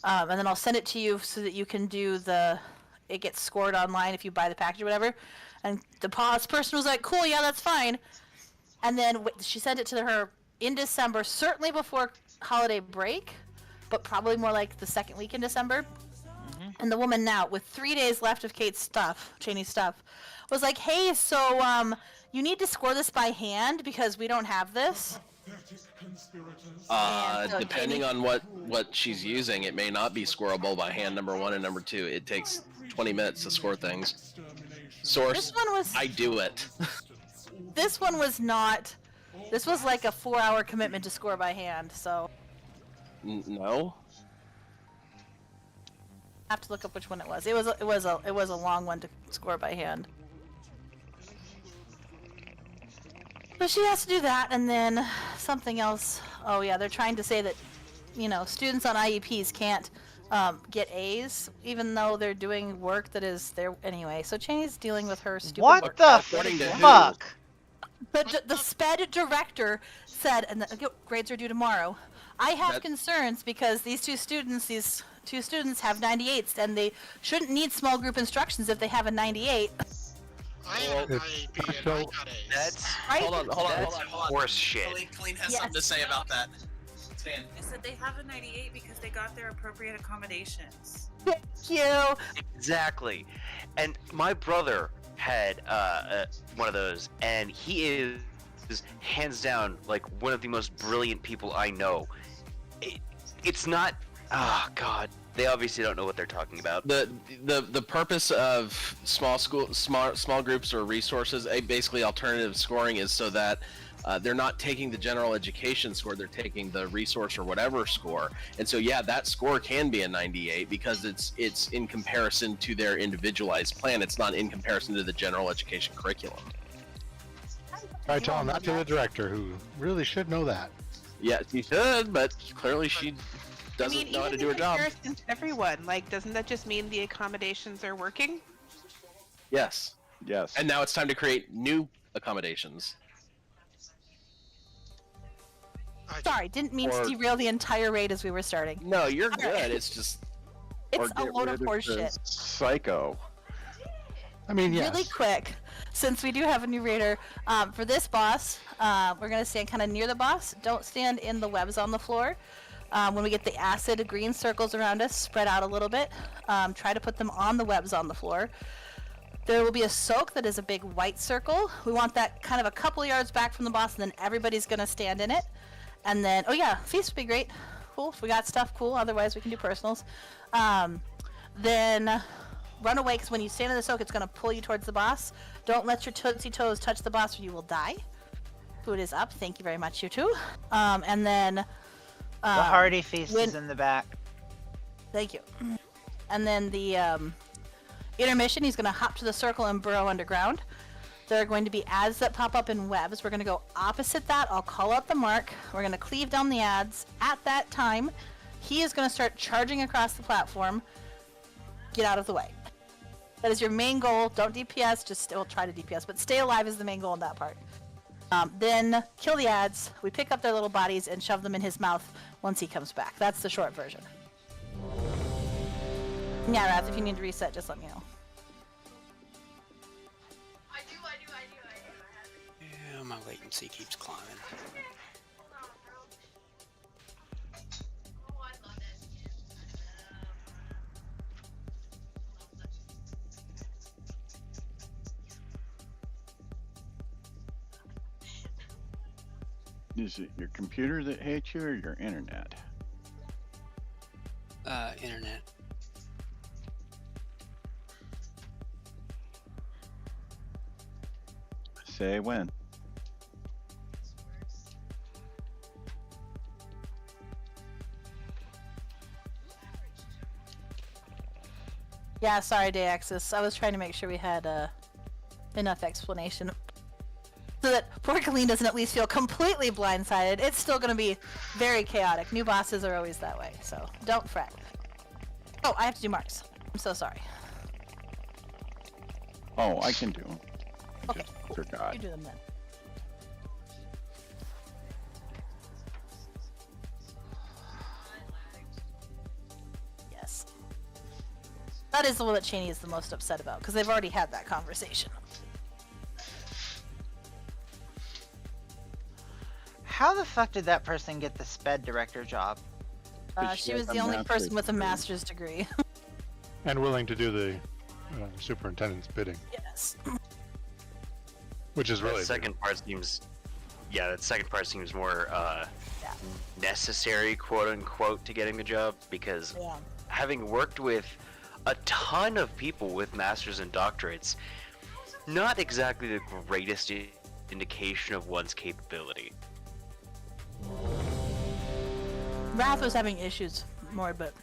and then I'll send it to you so that you can do it gets scored online if you buy the package or whatever. And the person was like, cool, yeah, that's fine. And then she sent it to her in December, certainly before holiday break, but probably more like the second week in December. Mm-hmm. And the woman now, with 3 days left of Kate's stuff, Chaeni's stuff, was like, hey, so you need to score this by hand because we don't have this. Depending on what she's using, it may not be scoreable by hand, number one, and number two, it takes 20 minutes to score things. Source, this one was, I do it. This one was not. This was like a 4-hour commitment to score by hand, so. No. I have to look up which one it was. It was a long one to score by hand. But she has to do that, and then something else. Oh yeah, they're trying to say that, students on IEPs can't get A's, even though they're doing work that is there anyway. So Chaeni's dealing with her stupid work. What the fuck? The SPED director said, and the grades are due tomorrow. I have concerns because these two students have 98s, and they shouldn't need small group instructions if they have a 98. I have an IEP and I got A's. That's right? Hold on. That's horse shit. Colleen has something to say about that. I said they have a 98 because they got their appropriate accommodations. Thank you. Exactly. And my brother had one of those, and he is hands down like one of the most brilliant people I know. It's not. Oh God. They obviously don't know what they're talking about. The purpose of small groups or resources, basically alternative scoring, is so that they're not taking the general education score, they're taking the resource or whatever score. And so yeah, that score can be a 98 because it's in comparison to their individualized plan. It's not in comparison to the general education curriculum. I tell them that to the director, who really should know that. Yeah, she should, but clearly she doesn't know how to do her job. To everyone, like, doesn't that just mean the accommodations are working? Yes. Yes. And now it's time to create new accommodations. Sorry, didn't mean to derail the entire raid as we were starting. No, you're good. Right. It's just. It's a load of horseshit. Psycho. I mean, yes. Really quick, since we do have a new raider, for this boss, we're gonna stand kind of near the boss. Don't stand in the webs on the floor. When we get the acid green circles around us, spread out a little bit. Try to put them on the webs on the floor. There will be a soak that is a big white circle. We want that kind of a couple yards back from the boss, and then everybody's going to stand in it. And then, oh yeah, feast would be great. Cool, if we got stuff, cool. Otherwise, we can do personals. Then run away, because when you stand in the soak, it's going to pull you towards the boss. Don't let your tootsie toes touch the boss or you will die. Food is up. Thank you very much, you two. And then... the hearty feast is in the back. Thank you. And then the intermission, he's going to hop to the circle and burrow underground. There are going to be ads that pop up in webs. We're going to go opposite that. I'll call out the mark. We're going to cleave down the ads. At that time, he is going to start charging across the platform. Get out of the way. That is your main goal. Don't DPS. Just still try to DPS, but stay alive is the main goal in that part. Then kill the ads. We pick up their little bodies and shove them in his mouth once he comes back. That's the short version. Yeah, Rath, if you need to reset, just let me know. I do. Yeah, my latency keeps climbing. Is it your computer that hates you or your internet? Internet. Say when. Yeah, sorry, Dayaxis. I was trying to make sure we had enough explanation so that poor Colleen doesn't at least feel completely blindsided. It's still going to be very chaotic. New bosses are always that way, so don't fret. Oh, I have to do marks. I'm so sorry. Oh, I can do them. Okay, Forgot. you do them then. That is the one that Chaeni is the most upset about, because they've already had that conversation. How the fuck did that person get the sped director job? She was the only person with a master's degree. And willing to do the superintendent's bidding, Yes. which is really That second part seems, yeah, that second part seems more necessary, quote unquote, to getting the job, because Yeah. having worked with a ton of people with masters and doctorates, not exactly the greatest indication of one's capability. Wrath was having issues more, but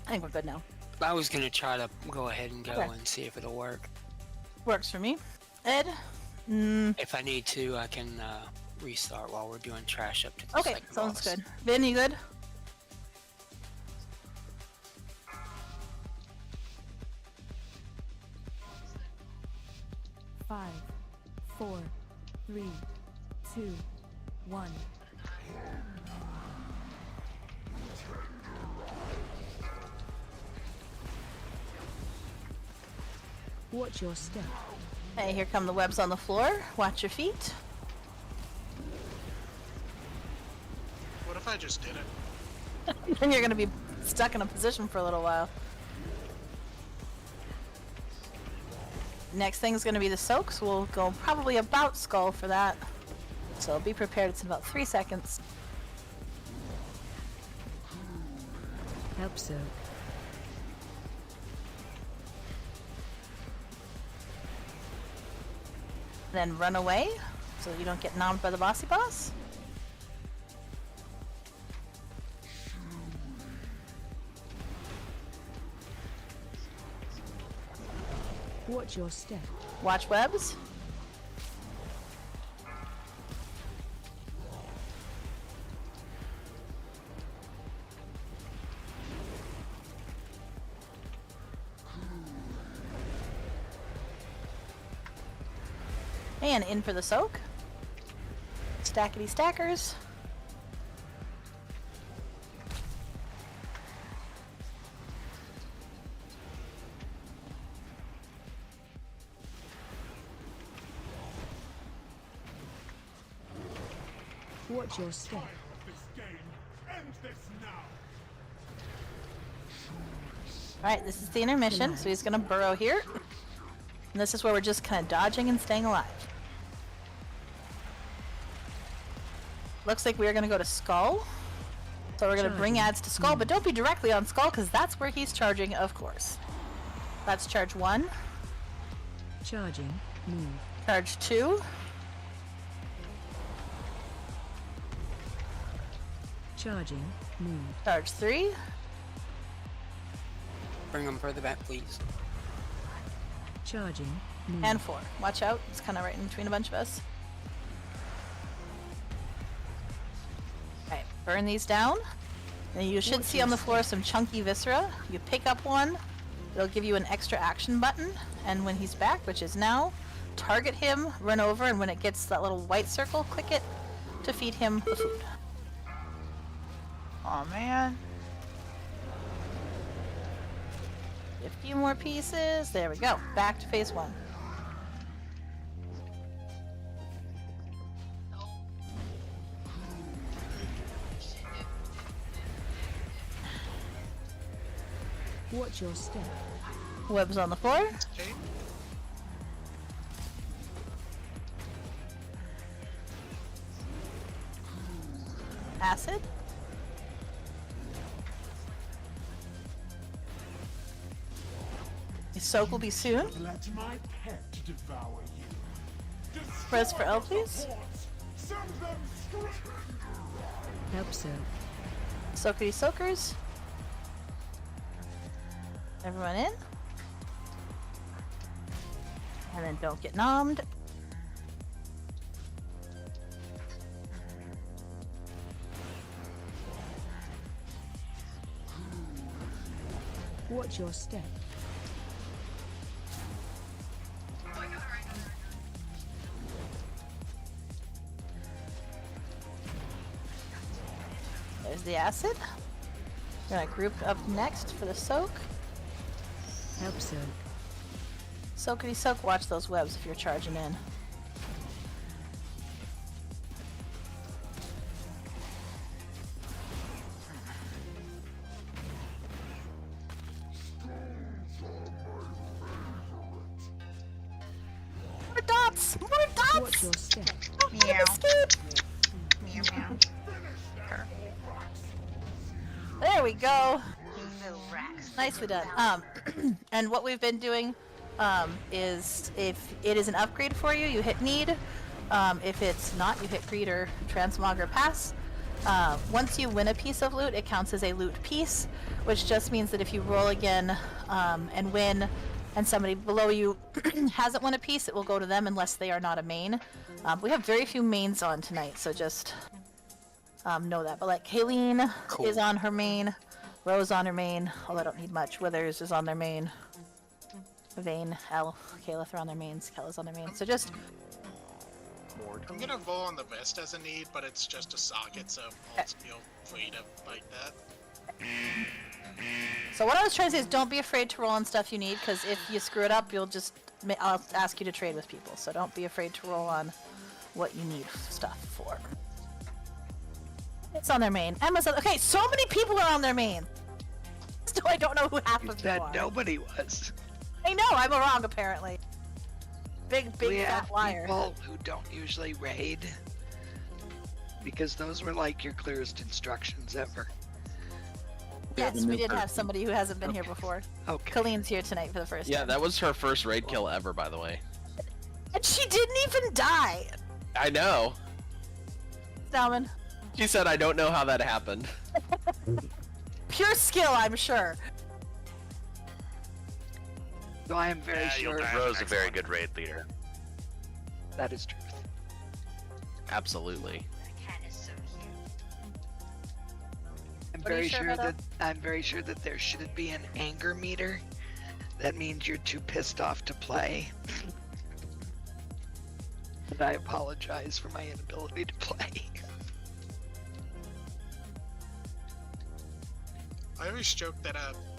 I think we're good now. I was gonna try to go ahead and go Okay. and see if it'll work. Works for me. Ed? If I need to, I can restart while we're doing trash up to the Okay, second sounds boss. good. Vin, you good? Five, 4, 3, 2, 1. Watch your step. Hey, here come the webs on the floor. Watch your feet. What if I just did it? Then you're gonna be stuck in a position for a little while. Next thing's gonna be the soaks. We'll go probably about skull for that. So be prepared, it's in about 3 seconds. Help soak. Then run away so you don't get nommed by the bossy boss. Watch your step. Watch webs. And in for the soak. Stackety stackers. Watch your step. Alright, this is the intermission, so he's gonna burrow here. And this is where we're just kind of dodging and staying alive. Looks like we are gonna go to Skull. So we're gonna bring ads to Skull, but don't be directly on Skull, because that's where he's charging, of course. That's charge 1. Charging. Move. Charge 2. Charging. Move. Charge 3. Bring them further back, please. Charging. Move. And 4. Watch out, it's kind of right in between a bunch of us. Alright, burn these down. And you should see on the floor some chunky viscera. You pick up one, it'll give you an extra action button, and when he's back, which is now, target him, run over, and when it gets that little white circle, click it to feed him the food. Aw, man. A few more pieces. There we go. Back to phase 1. Watch your step. Webs on the floor. Okay. Acid. Your soak will be soon. Let my pet devour you. Press for L, please. Send them straight. Help soak. Soakity soakers. Everyone in. And then don't get nommed. Watch your step. There's the acid. We're gonna group up next for the soak. Help Soak. Soakity soak, watch those webs if you're charging in. More dots! More Watch dots! your step. Meow. Escape! Meow meow. There we go. Little racks. Nicely done. And what we've been doing is if it is an upgrade for you, you hit need. If it's not, you hit greed or transmog or pass. Once you win a piece of loot, it counts as a loot piece, which just means that if you roll again and win, and somebody below you hasn't won a piece, it will go to them unless they are not a main. We have very few mains on tonight, so just know that. But like Kayleen is on her main, Rose on her main, although I don't need much. Withers is on their main. Vayne, L, Kela are on their mains, Kela's on their main. So just I'm gonna roll on the vest as a need, but it's just a socket, so I'll feel free to fight that. So what I was trying to say is don't be afraid to roll on stuff you need, because if you screw it up, I'll ask you to trade with people. So don't be afraid to roll on what you need stuff for. It's on their main. Emma's on. Okay, so many people are on their main. So I don't know who half of them are. nobody was. I know, I'm wrong apparently. Big fat liar. People who don't usually raid, because those were like your clearest instructions ever. Yes, we did have somebody who hasn't been here before. Okay. Colleen's here tonight for the first Yeah, time. that was her first raid kill ever, by the way. And she didn't even die. I know. Salmon. She said, I don't know how that happened. Pure skill, I'm sure. So I am very sure Rose a very good raid leader. that is truth. Absolutely. I'm What are you very sure sure about that I'm very sure that there should be an anger meter. That means you're too pissed off to play. And I apologize for my inability to play. I always joke that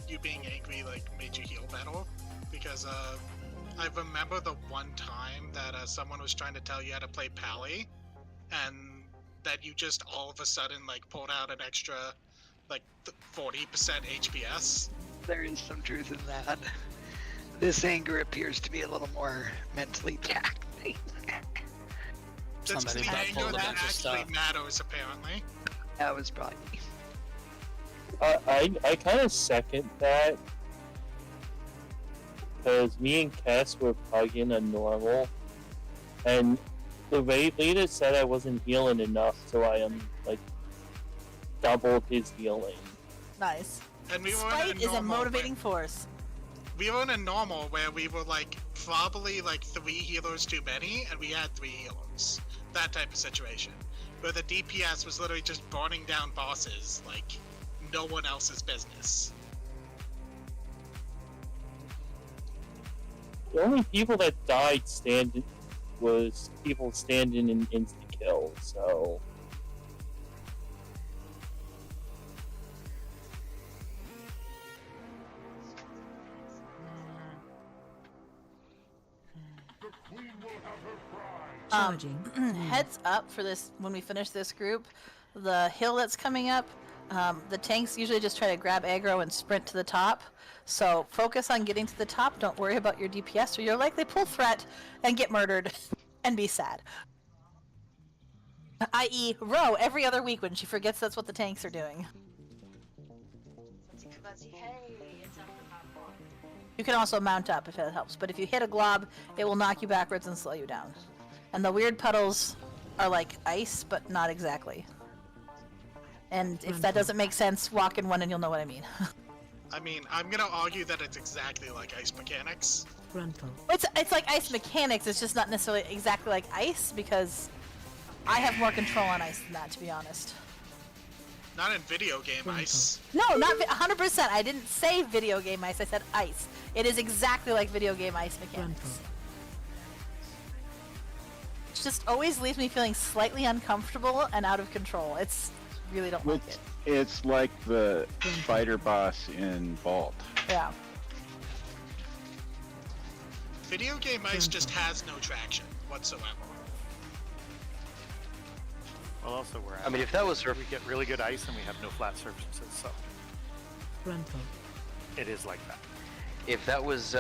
you being angry like made you heal better, because I remember the one time that someone was trying to tell you how to play Pally, and that you just all of a sudden like pulled out an extra like 40% HPS. There is some truth in that. This anger appears to be a little more mentally taxing. That's the Somebody's not anger pulling a that bunch of actually stuff. matters, apparently. That was probably me. I kind of second that, because me and Cass were plugging a normal, and the raid leader said I wasn't healing enough, so I like doubled his healing. Nice. And we were Spite in a is a normal motivating force. We were in a normal where we were like probably like 3 healers too many, and we had 3 healers. That type of situation, where the DPS was literally just burning down bosses like no one else's business. The only people that died was people standing in instant kill, so... Charging. Heads up for this when we finish this group. The hill that's coming up, the tanks usually just try to grab aggro and sprint to the top. So focus on getting to the top. Don't worry about your DPS, or you'll likely pull threat and get murdered and be sad. I.e., Ro every other week when she forgets that's what the tanks are doing. You can also mount up if it helps, but if you hit a glob, it will knock you backwards and slow you down. And the weird puddles are like ice, but not exactly. And if that doesn't make sense, walk in one and you'll know what I mean. I mean, I'm gonna argue that it's exactly like ice mechanics. Frontal. It's like ice mechanics, it's just not necessarily exactly like ice, because I have more control on ice than that, to be honest. Not in video game ice. No, not 100%. I didn't say video game ice, I said ice. It is exactly like video game ice mechanics. It just always leaves me feeling slightly uncomfortable and out of control. It's really don't like it. It's like the fighter boss in Vault. Yeah. Video game ice just has no traction whatsoever. Well, also we're. I mean, if that was her, we get really good ice and we have no flat surfaces, so Gruntle. it is like that. if that was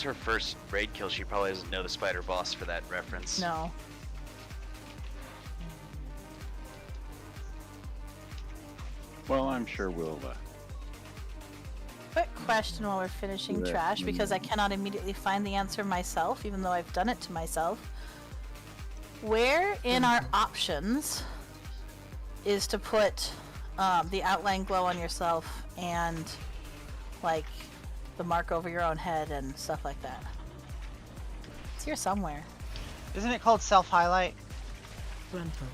her first raid kill, she probably doesn't know the spider boss for that reference. No. Well, I'm sure we'll. Quick question while we're finishing Yeah, trash, because I cannot immediately find the answer myself, even though I've done it to myself. Where in our options is to put the outline glow on yourself and like the mark over your own head and stuff like that? It's here somewhere. Isn't it called self-highlight? Gruntle.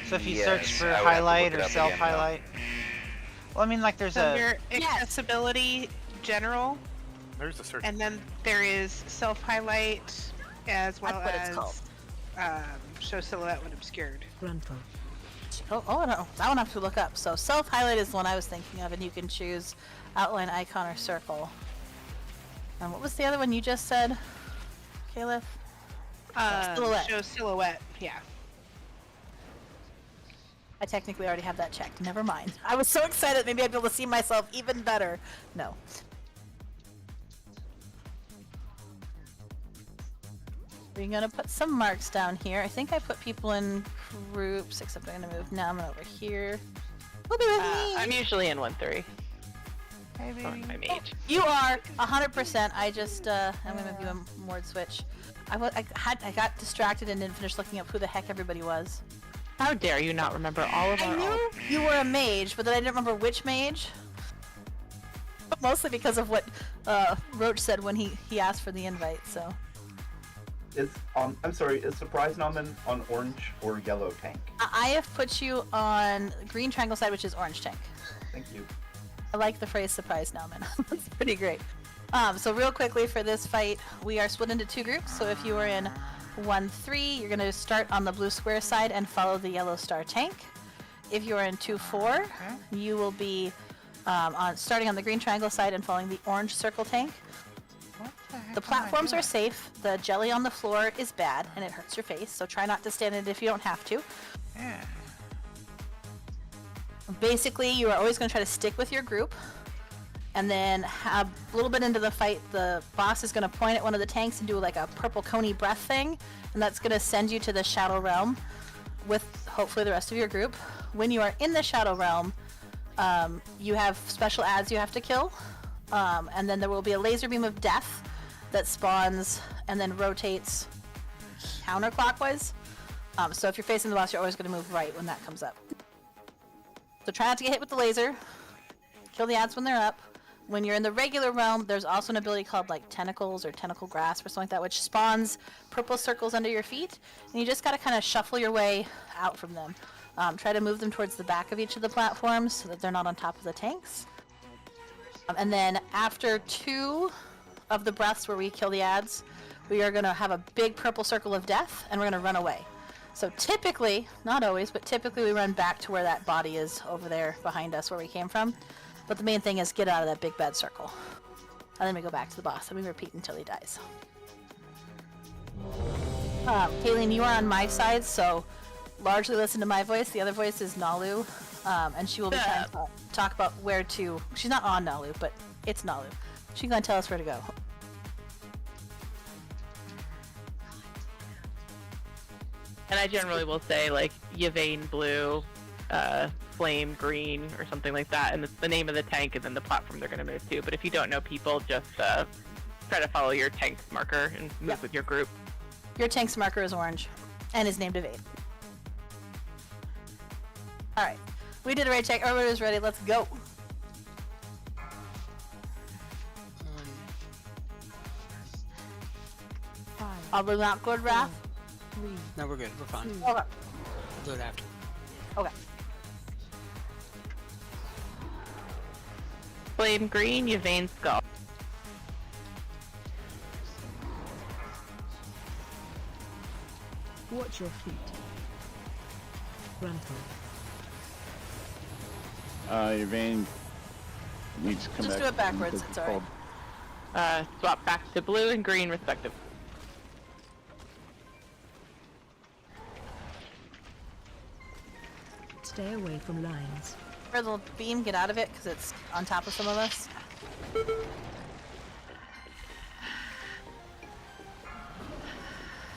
So if you Yes, search for I would have to highlight look it or up again now. self-highlight. Well, I mean, like there's Under a... accessibility general, There's a search. and then there is self-highlight as well That's what it's as called. show silhouette when obscured. Gruntle. Oh no, that one I have to look up. So self-highlight is the one I was thinking of, and you can choose outline, icon, or circle. And what was the other one you just said, Caleb? Silhouette. Show silhouette, yeah. I technically already have that checked. Never mind. I was so excited maybe I'd be able to see myself even better. No. We're gonna put some marks down here. I think I put people in groups, except I'm gonna move now. I'm over here. We'll be with me. I'm usually in 1-3. Hey, On my mage. You are 100%. I just I'm gonna do a Mord switch. I got distracted and didn't finish looking up who the heck everybody was. How dare you not remember all of I our knew you were a mage, but then I didn't remember which mage. Mostly because of what Roach said when he asked for the invite. So. Is I'm sorry, is Surprise Nomin on orange or yellow tank? I have put you on green triangle side, which is orange tank. Thank you. I like the phrase surprise Nauman. That's pretty great. So real quickly for this fight, we are split into two groups. So if you are in 1-3, you're going to start on the blue square side and follow the yellow star tank. If you are in 2-4, you will be starting on the green triangle side and following the orange circle tank. The platforms are safe. The jelly on the floor is bad and it hurts your face, so try not to stand in it if you don't have to. Yeah. Basically, you are always going to try to stick with your group, and then a little bit into the fight, the boss is going to point at one of the tanks and do like a purple coney breath thing, and that's going to send you to the Shadow Realm with hopefully the rest of your group. When you are in the Shadow Realm, you have special ads you have to kill, and then there will be a laser beam of death that spawns and then rotates counterclockwise. So if you're facing the boss, you're always going to move right when that comes up. So try not to get hit with the laser. Kill the ads when they're up. When you're in the regular realm, there's also an ability called like Tentacles or Tentacle Grasp or something like that, which spawns purple circles under your feet. And you just got to kind of shuffle your way out from them. Try to move them towards the back of each of the platforms so that they're not on top of the tanks. And then after 2 of the breaths where we kill the ads, we are going to have a big purple circle of death, and we're going to run away. So typically, not always, but typically we run back to where that body is over there behind us where we came from. But the main thing is get out of that big bad circle. And then we go back to the boss and we repeat until he dies. Kayleen, you are on my side, so largely listen to my voice. The other voice is Nalu, and she will be trying to talk about where to... She's not on Nalu, but it's Nalu. She's going to tell us where to go. And I generally will say, like, Yvain blue, flame green, or something like that, and it's the name of the tank and then the platform they're going to move to. But if you don't know people, just try to follow your tank's marker and move with your group. Your tank's marker is orange, and is named Evade. Alright, we did a raid check. Everybody's ready. Let's go. Are we not good, Raph? No, we're good. We're fine. Okay. We'll do it after. Okay. Flame green, Yvain skull. Watch your feet. Gruntle. Yvain needs to come Just back. do it backwards, because it's alright. Swap back to blue and green, respectively. Stay away from lines. Frizzle beam, get out of it because it's on top of some of us.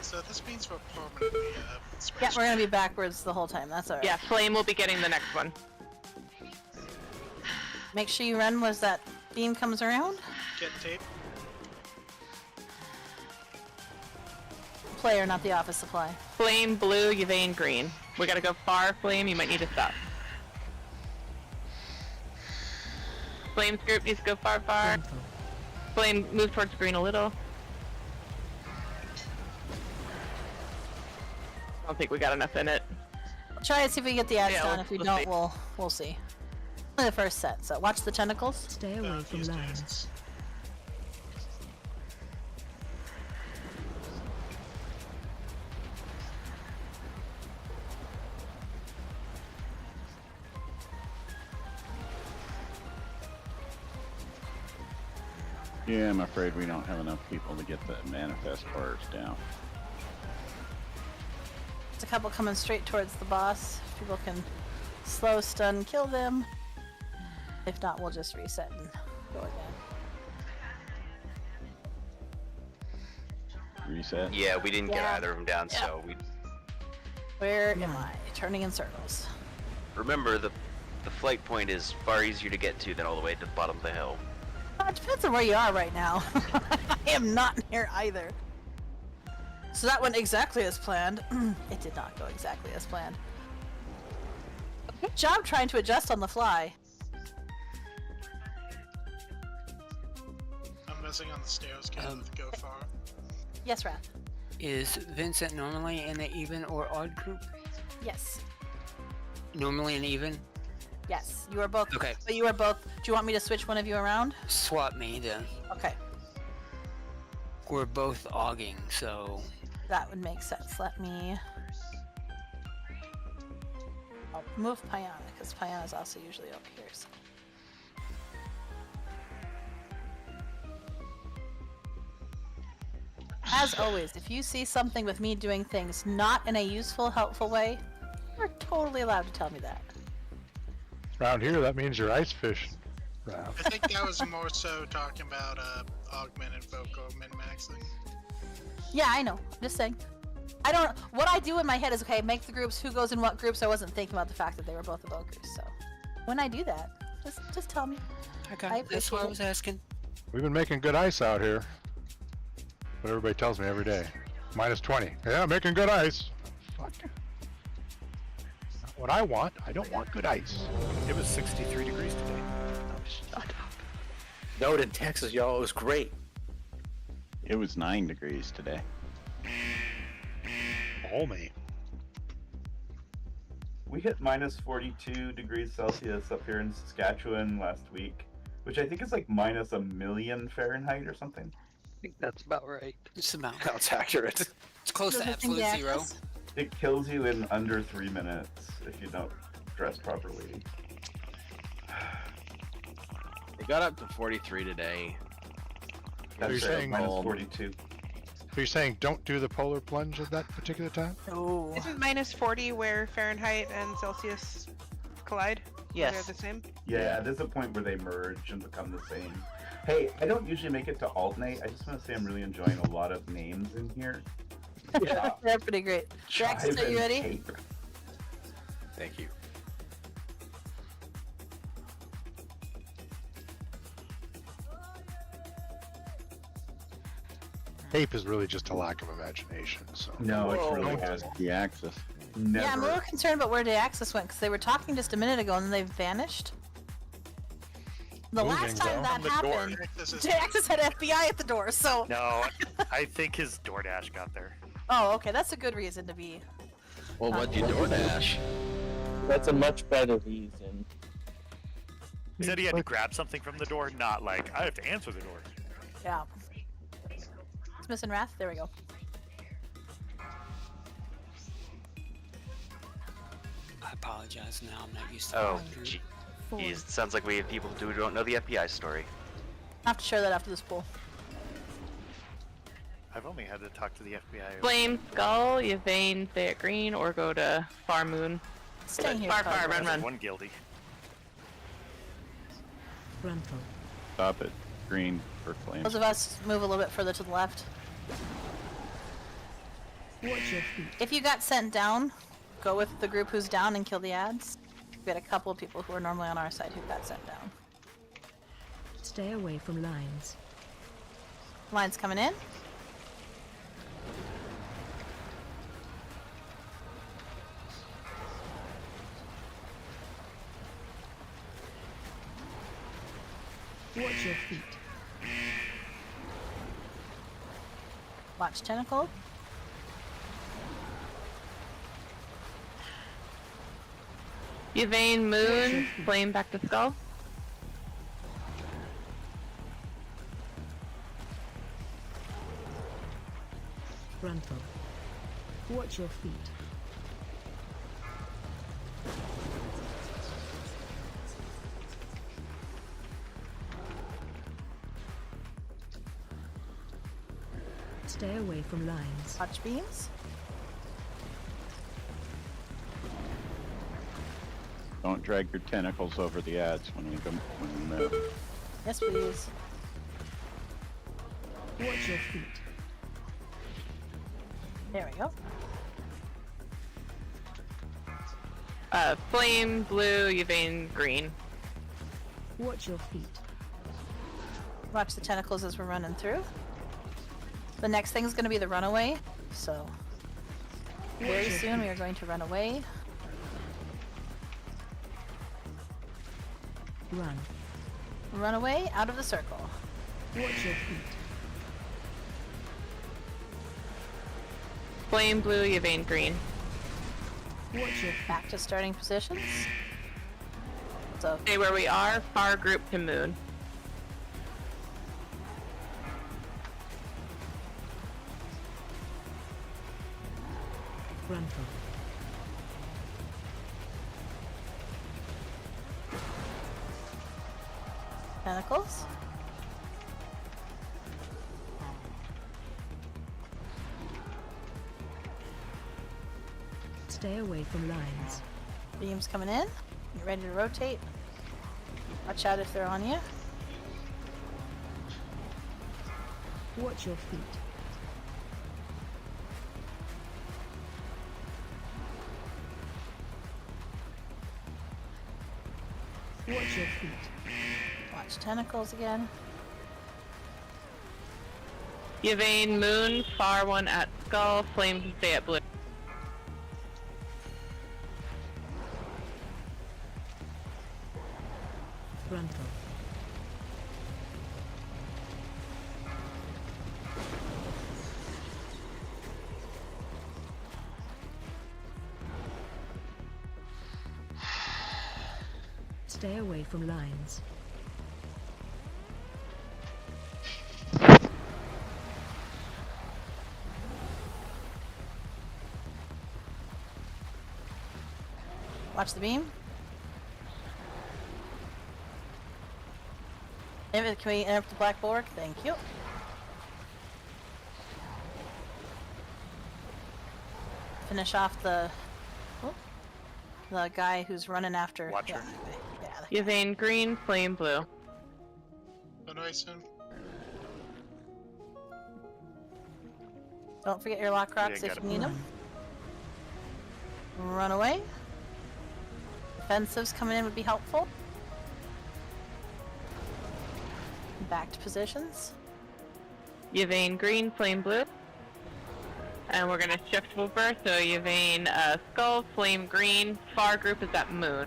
So this means we're permanently Yeah, we're gonna be backwards the whole time. That's alright. Yeah, Flame will be getting the next one. Make sure you run as that beam comes around. Get tape. Player, not the office supply. Flame, blue, Yvain, green. We gotta go far, Flame. You might need to stop. Flame's group needs to go far, far. Flame, move towards green a little. I don't think we got enough in it. Try and see if we get the ads Yeah, done. If we we'll don't, see. we'll see. Only the first set, so watch the tentacles. Stay away from lines. Yeah, I'm afraid we don't have enough people to get the manifest bars down. There's a couple coming straight towards the boss. People can slow, stun, kill them. If not, we'll just reset and go again. Reset? Yeah, we didn't get Yeah. either of them down, Yeah. so we Where am I? Turning in circles. remember the flight point is far easier to get to than all the way to the bottom of the hill. It depends on where you are right now. I am not near either. So that went exactly as planned. It did not go exactly as planned. Good job trying to adjust on the fly. I'm messing on the stairs. Can't go far. Yes, Wrath. Is Vincent normally in the even or odd group? Yes. Normally an even? Yes. You are both. Okay. But you are both. Do you want me to switch one of you around? Swap me then. Okay. We're both ogging, so That would make sense. Let me. I'll move Payana because Payana is also usually up here. So. As always, if you see something with me doing things not in a useful, helpful way, you're totally allowed to tell me that. Around here, that means you're ice fish. I think that was more so talking about augment and vocal min-maxing. Yeah, I know. I'm just saying. I don't. What I do in my head is okay. Make the groups. Who goes in what groups? I wasn't thinking about the fact that they were both evokers. So when I do that, just tell me. okay. That's what I was asking. We've been making good ice out here. What everybody tells me every day. Minus 20. Yeah, making good ice. Fuck. Not what I want. I don't want good ice. It was 63 degrees today. Shut up. No, in Texas, y'all, it was great. It was 9 degrees today. Homie. We hit minus 42 degrees Celsius up here in Saskatchewan last week, which I think is like minus a million Fahrenheit or something. I think that's about right. It's about That's accurate. It's close to Does it absolute think zero. Axis? It kills you in under 3 minutes if you don't dress properly. It got up to 43 today. Are you saying minus 42? So you're saying don't do the polar plunge at that particular time? No. Isn't minus 40 where Fahrenheit and Celsius collide? Yes. They're the same? Yeah, there's a point where they merge and become the same. Hey, I don't usually make it to alternate. I just want to say I'm really enjoying a lot of names in here. They're pretty great. Drax, Chive are you and ready? Tape. Thank you. Ape is really just a lack of imagination. So No, it's Whoa. really Just good. the axis. Never. Yeah, I'm a little concerned about where the Axis went because they were talking just a minute ago and then they vanished. The Moving, last time though. that The door. happened, This is Axis had FBI at the door. So. No, I think his DoorDash got there. Oh, okay, that's a good reason to be. Well, what'd you DoorDash? That's a much better reason. He said he had to grab something from the door, not like, I have to answer the door. Yeah. It's missing Wrath. There we go. I apologize now. I'm not used to Oh, that. jeez. Sounds like we have people who don't know the FBI story. I have to share that after this pool. I've only had to talk to the FBI. Flame Skull, Yvain, stay at green, or go to Far Moon. Stay here. Far, run, run. One guilty. Frontal. Stop it. Green for flames. Those of us move a little bit further to the left. Watch your feet. If you got sent down, go with the group who's down and kill the ads. We had a couple of people who are normally on our side who got sent down. Stay away from lines. Lines coming in. Watch your feet. Watch tentacle. Yvain, Moon, Flame back to Skull. Frontal. Watch your feet. Stay away from lines. Watch beams. Don't drag your tentacles over the ads when we move. Yes, please. Watch your feet. There we go. Flame, blue, Yvain, green. Watch your feet. Watch the tentacles as we're running through. The next thing is going to be the runaway, so very soon we are going to run away. Run. Run away out of the circle. Watch your feet. Flame, blue, Yvain, green. Watch your feet. Back to starting positions. So Stay where we are, far group to Moon. Frontal. tentacles. Stay away from lines. Beams coming in. Get ready to rotate. Watch out if they're on you. Watch your feet. Watch your feet. Watch tentacles again. Yvain, Moon, far one at Skull, Flame can stay at Blue. Frontal. Stay away from lines. Watch the beam. Can we interrupt the black bulwark? Thank you. Finish off the guy who's running after. Watcher. Yeah. Yvain, green, Flame, blue. Go nice him. Don't forget your lock rocks Yeah, if got you it. need them. Run away. Defensives coming in would be helpful. Back to positions. Yvain, green, Flame, blue. And we're gonna shift over, so Yvain, Skull, Flame, green, far group is at Moon.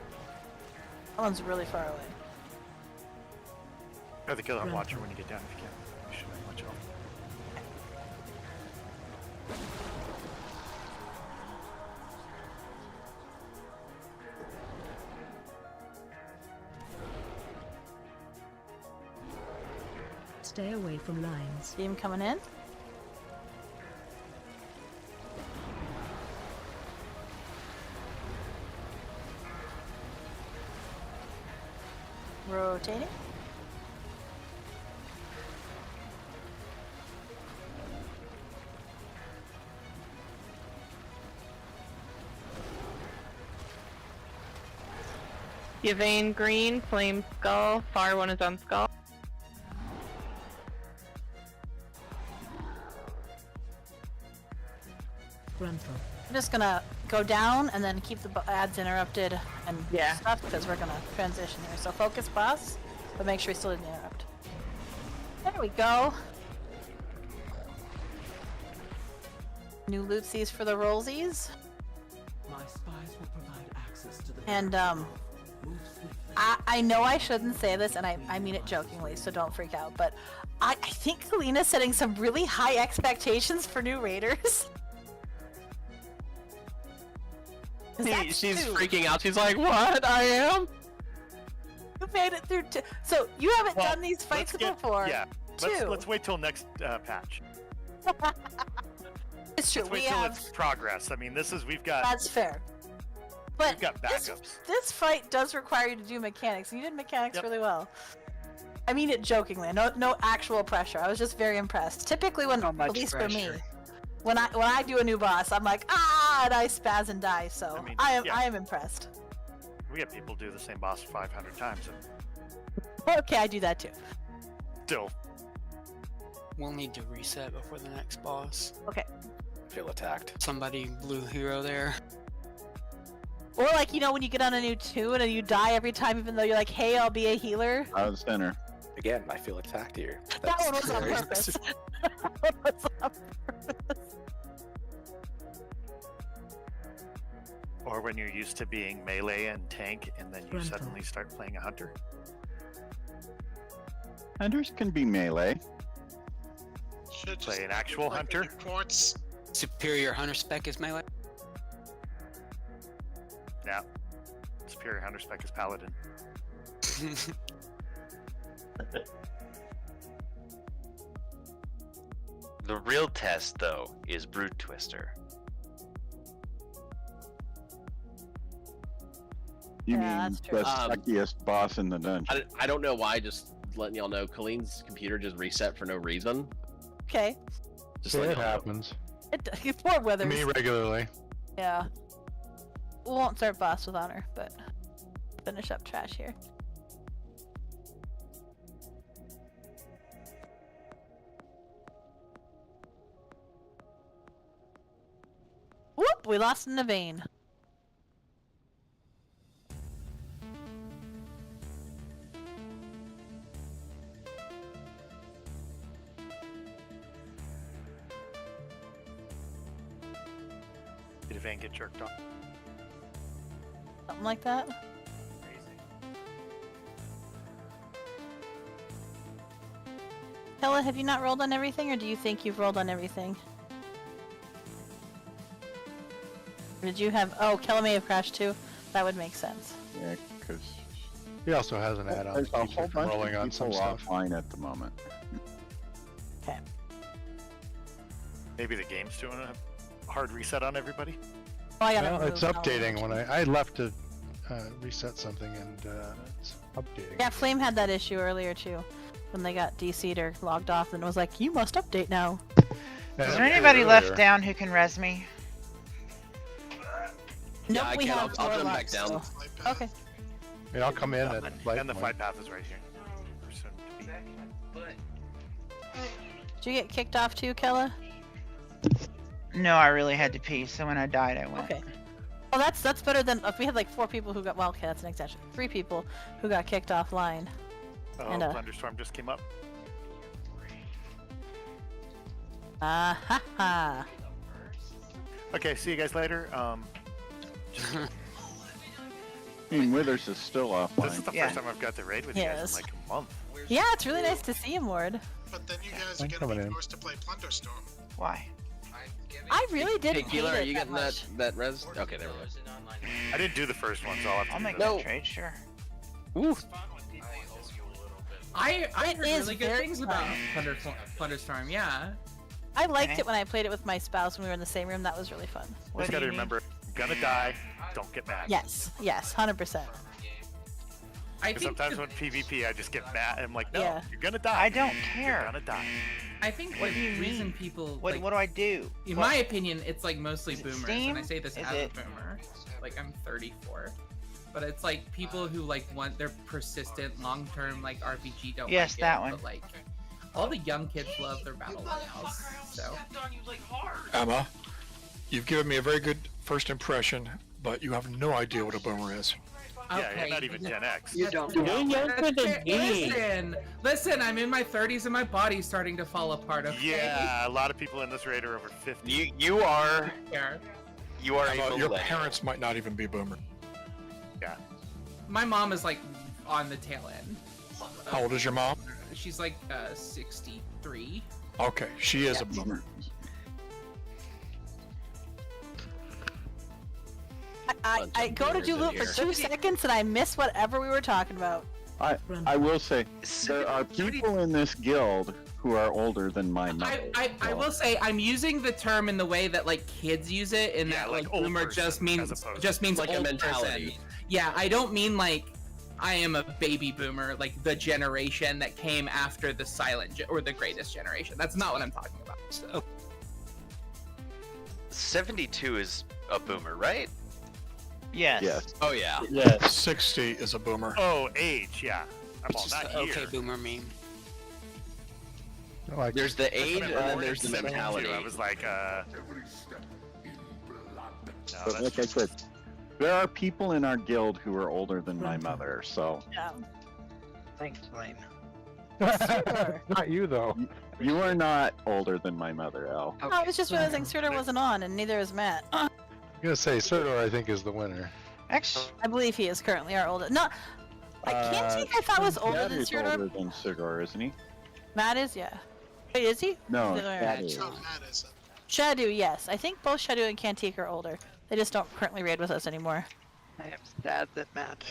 That one's really far away. Or the kill on Watcher when you get down if you can. You should have much help. Stay away from lines. Beam coming in. Rotating. Yvain green, flame skull, far one is on skull. Frontal. I'm just gonna go down and then keep the ads interrupted and stuff because we're gonna transition here. So focus boss, but make sure he still didn't interrupt. There we go. New lootsies for the rollsies. My spies will provide access to the And I know I shouldn't say this, and I mean it jokingly, so don't freak out. But I think Kelena's setting some really high expectations for new raiders. She's freaking out. She's like, "What? I am?" You made it through. So you haven't done these fights before. Yeah. Let's wait till next patch. It's true. Let's wait till it's progress. I mean, we've got. That's fair. But we've got backups. This fight does require you to do mechanics, and you did mechanics really well. I mean it jokingly. No actual pressure. I was just very impressed. Typically, when at least for me, when I do a new boss, I'm like and I spaz and die. So I am impressed. We have people do the same boss 500 times. And Okay, I do that too. still. We'll need to reset before the next boss. Okay. Feel attacked. Somebody blue hero there. Or like, when you get on a new tune and you die every time, even though you're like, hey, I'll be a healer. Out of the center. Again, I feel attacked here. That one was on purpose. That one was on purpose. Or when you're used to being melee and tank, and then you suddenly start playing a hunter. Hunters can be melee. Should Play an actual hunter. Quartz. Superior hunter spec is melee. Yeah. Superior hunter spec is paladin. The real test, though, is Brood Twister. You mean that's the suckiest boss in the dungeon? I don't know why. Just letting y'all know, Colleen's computer just reset for no reason. Okay. Just It letting y'all know. happens. Poor Withers. Me regularly. Yeah. We won't start boss with honor, but finish up trash here. Whoop! We lost in the vein. Did Van get jerked off? Something like that. Kela, have you not rolled on everything, or do you think you've rolled on everything? Or did you have... Oh, Kela may have crashed too. That would make sense. Yeah, because He also has an add-on there's a feature whole from bunch rolling of on some people stuff. offline at the moment. Okay. Maybe the game's doing a hard reset on everybody? Oh, I gotta Well, it's move. updating. When I left to reset something, and it's updating. Yeah, Flame had that issue earlier too. When they got DC'd or logged off, and it was like, you must update now. Is there anybody left down who can res me? Nope, I we can. have I'll four jump back left, down. so- Okay. And I'll come in at light And the point. flight path is right here. Or soon to be. Did you get kicked off too, Kela? No, I really had to pee, so when I died, I went. Okay. Well, that's better than if we had like 4 people who got. Well, okay, that's an exception. 3 people who got kicked offline. Oh, And, thunderstorm just came up. Ha ha. Okay, see you guys later. I mean, Withers is still offline. This is the first time I've got the raid with you guys Yes. in like a month. Yeah, it's really nice to see you, Mord. But then you guys I'm are gonna coming be in. forced to play Plunderstorm. Why? I really Hey, didn't Keeler, hate are it you that getting much. that res? Okay, there we go. I didn't do the first one, so I'll have to I'll do make the- that trade, sure. Ooh. I It heard is really good very things fun. about Plunderstorm, yeah. I liked Okay. it when I played it with my spouse when we were in the same room. That was really fun. What Just do gotta you need? remember, I'm gonna die. Don't get mad. Yes, 100%. I Because think sometimes the, when PvP, I just get mad. I'm like, no, Yeah. you're gonna die. I don't You're care. gonna die. I think What the do you reason mean? people What like, do I do? in What- my opinion, it's like mostly Is it boomers, Steam? and I say this Is as it- a boomer. Like I'm 34. But it's like people who like want their persistent, long-term like RPG don't. Yes, like that it, one. But like, all the young kids love their battle royales. So. Emma, you've given me a very good first impression, but you have no idea what a boomer is. Yeah, you're not even Gen X. You don't. You're younger than me. Listen, I'm in my 30s and my body's starting to fall apart. Okay? Yeah, a lot of people in this raid are over 50. You are. Yeah. You are Emma, a your millennial. parents might not even be boomer. Yeah. My mom is like on the tail end. How old is your mom? She's like 63. Okay, she is a boomer. I go to do loop for 2 seconds and I miss whatever we were talking about. I will say there are people in this guild who are older than my mother. I will say I'm using the term in the way that like kids use it, in that like old boomer person, just means like a old mentality. person. Yeah, I don't mean like I am a baby boomer, like the generation that came after the or the greatest generation. That's not what I'm talking about. So 72 is a boomer, right? Yes. Yes. Oh yeah. Yes. 60 is a boomer. Oh, age, yeah. I'm all Just not the here. okay boomer meme. Like, There's the I age and remember then born there's in the 72, mentality. I was like, no, But that's like I said, there are people in our guild who are older than my mother, so. Yeah. Thanks, Blaine. not you though. You are not older than my mother, Al. Oh, I was just realizing Surtur wasn't on, and neither is Matt. I'm gonna say Surtur, I think, is the winner. Actually, I believe he is currently our oldest. No, I can't think I thought was older Chad than is Surtur. older than Surtur, isn't he? Matt is, yeah. Wait, is he? No, The other way Chad around. is. Oh, that is. Shadu, yes. I think both Shadu and Cantique are older. They just don't currently raid with us anymore. I am sad that Matt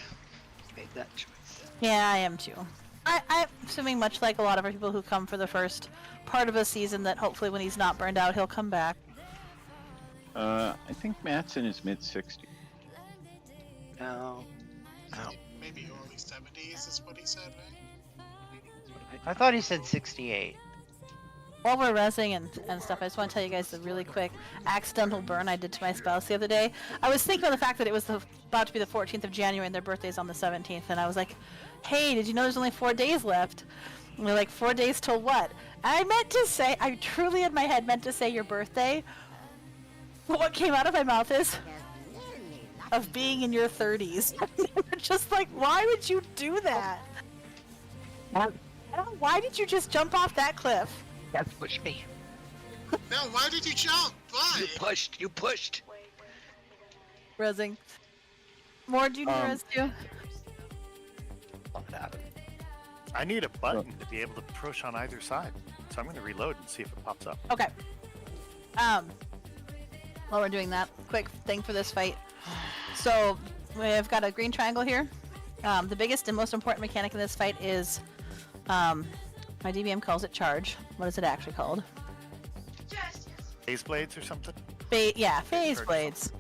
made that choice. Yeah, I am too. I'm assuming much like a lot of our people who come for the first part of a season that hopefully when he's not burned out, he'll come back. I think Matt's in his mid-60s. No. No. Maybe early 70s is what he said, right? I thought he said 68. While we're resing and stuff, I just want to tell you guys the really quick accidental burn I did to my spouse the other day. I was thinking of the fact that it was about to be the 14th of January and their birthday's on the 17th, and I was like, hey, did you know there's only 4 days left? And they're like, 4 days till what? And I meant to say, I truly in my head meant to say your birthday. But what came out of my mouth is, of being in your 30s. They were just like, why would you do that? Why did you just jump off that cliff? That's pushed me. No, why did you jump? Why? You pushed. Resing. More do you need res too? I need a button to be able to push on either side. So I'm going to reload and see if it pops up. Okay. While we're doing that, quick thing for this fight. So we've got a green triangle here. The biggest and most important mechanic in this fight is, my DBM calls it charge. What is it actually called? Phase blades or something? Yeah, phase blades.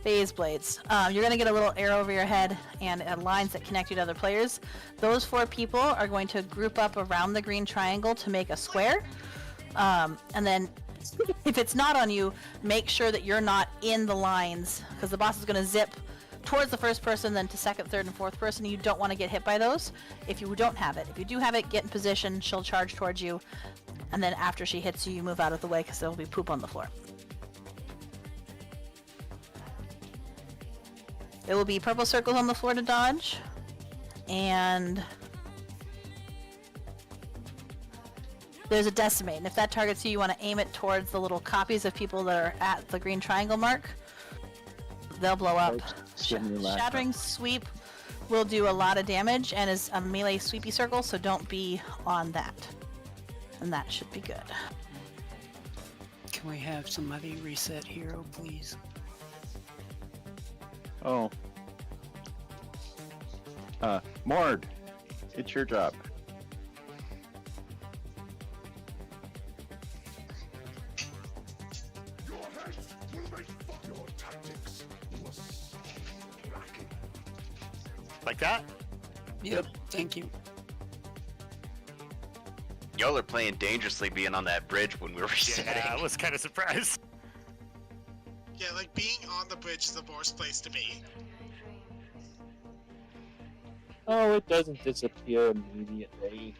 Phase blades. You're going to get a little arrow over your head and lines that connect you to other players. Those 4 people are going to group up around the green triangle to make a square. And then if it's not on you, make sure that you're not in the lines, because the boss is going to zip towards the first person, then to second, third, and fourth person. You don't want to get hit by those if you don't have it. If you do have it, get in position. She'll charge towards you, and then after she hits you, you move out of the way because there will be poop on the floor. There will be purple circles on the floor to dodge, and there's a decimate, and if that targets you, you want to aim it towards the little copies of people that are at the green triangle mark. They'll blow up. Shattering Sweep will do a lot of damage and is a melee sweepy circle, so don't be on that. And that should be good. Can we have somebody reset hero, please? Oh. Mord, it's your job. Like that? Yep, thank you. Y'all are playing dangerously being on that bridge when we were resetting. Yeah, I was kind of surprised. Yeah, like being on the bridge is the worst place to be. Oh, it doesn't disappear immediately.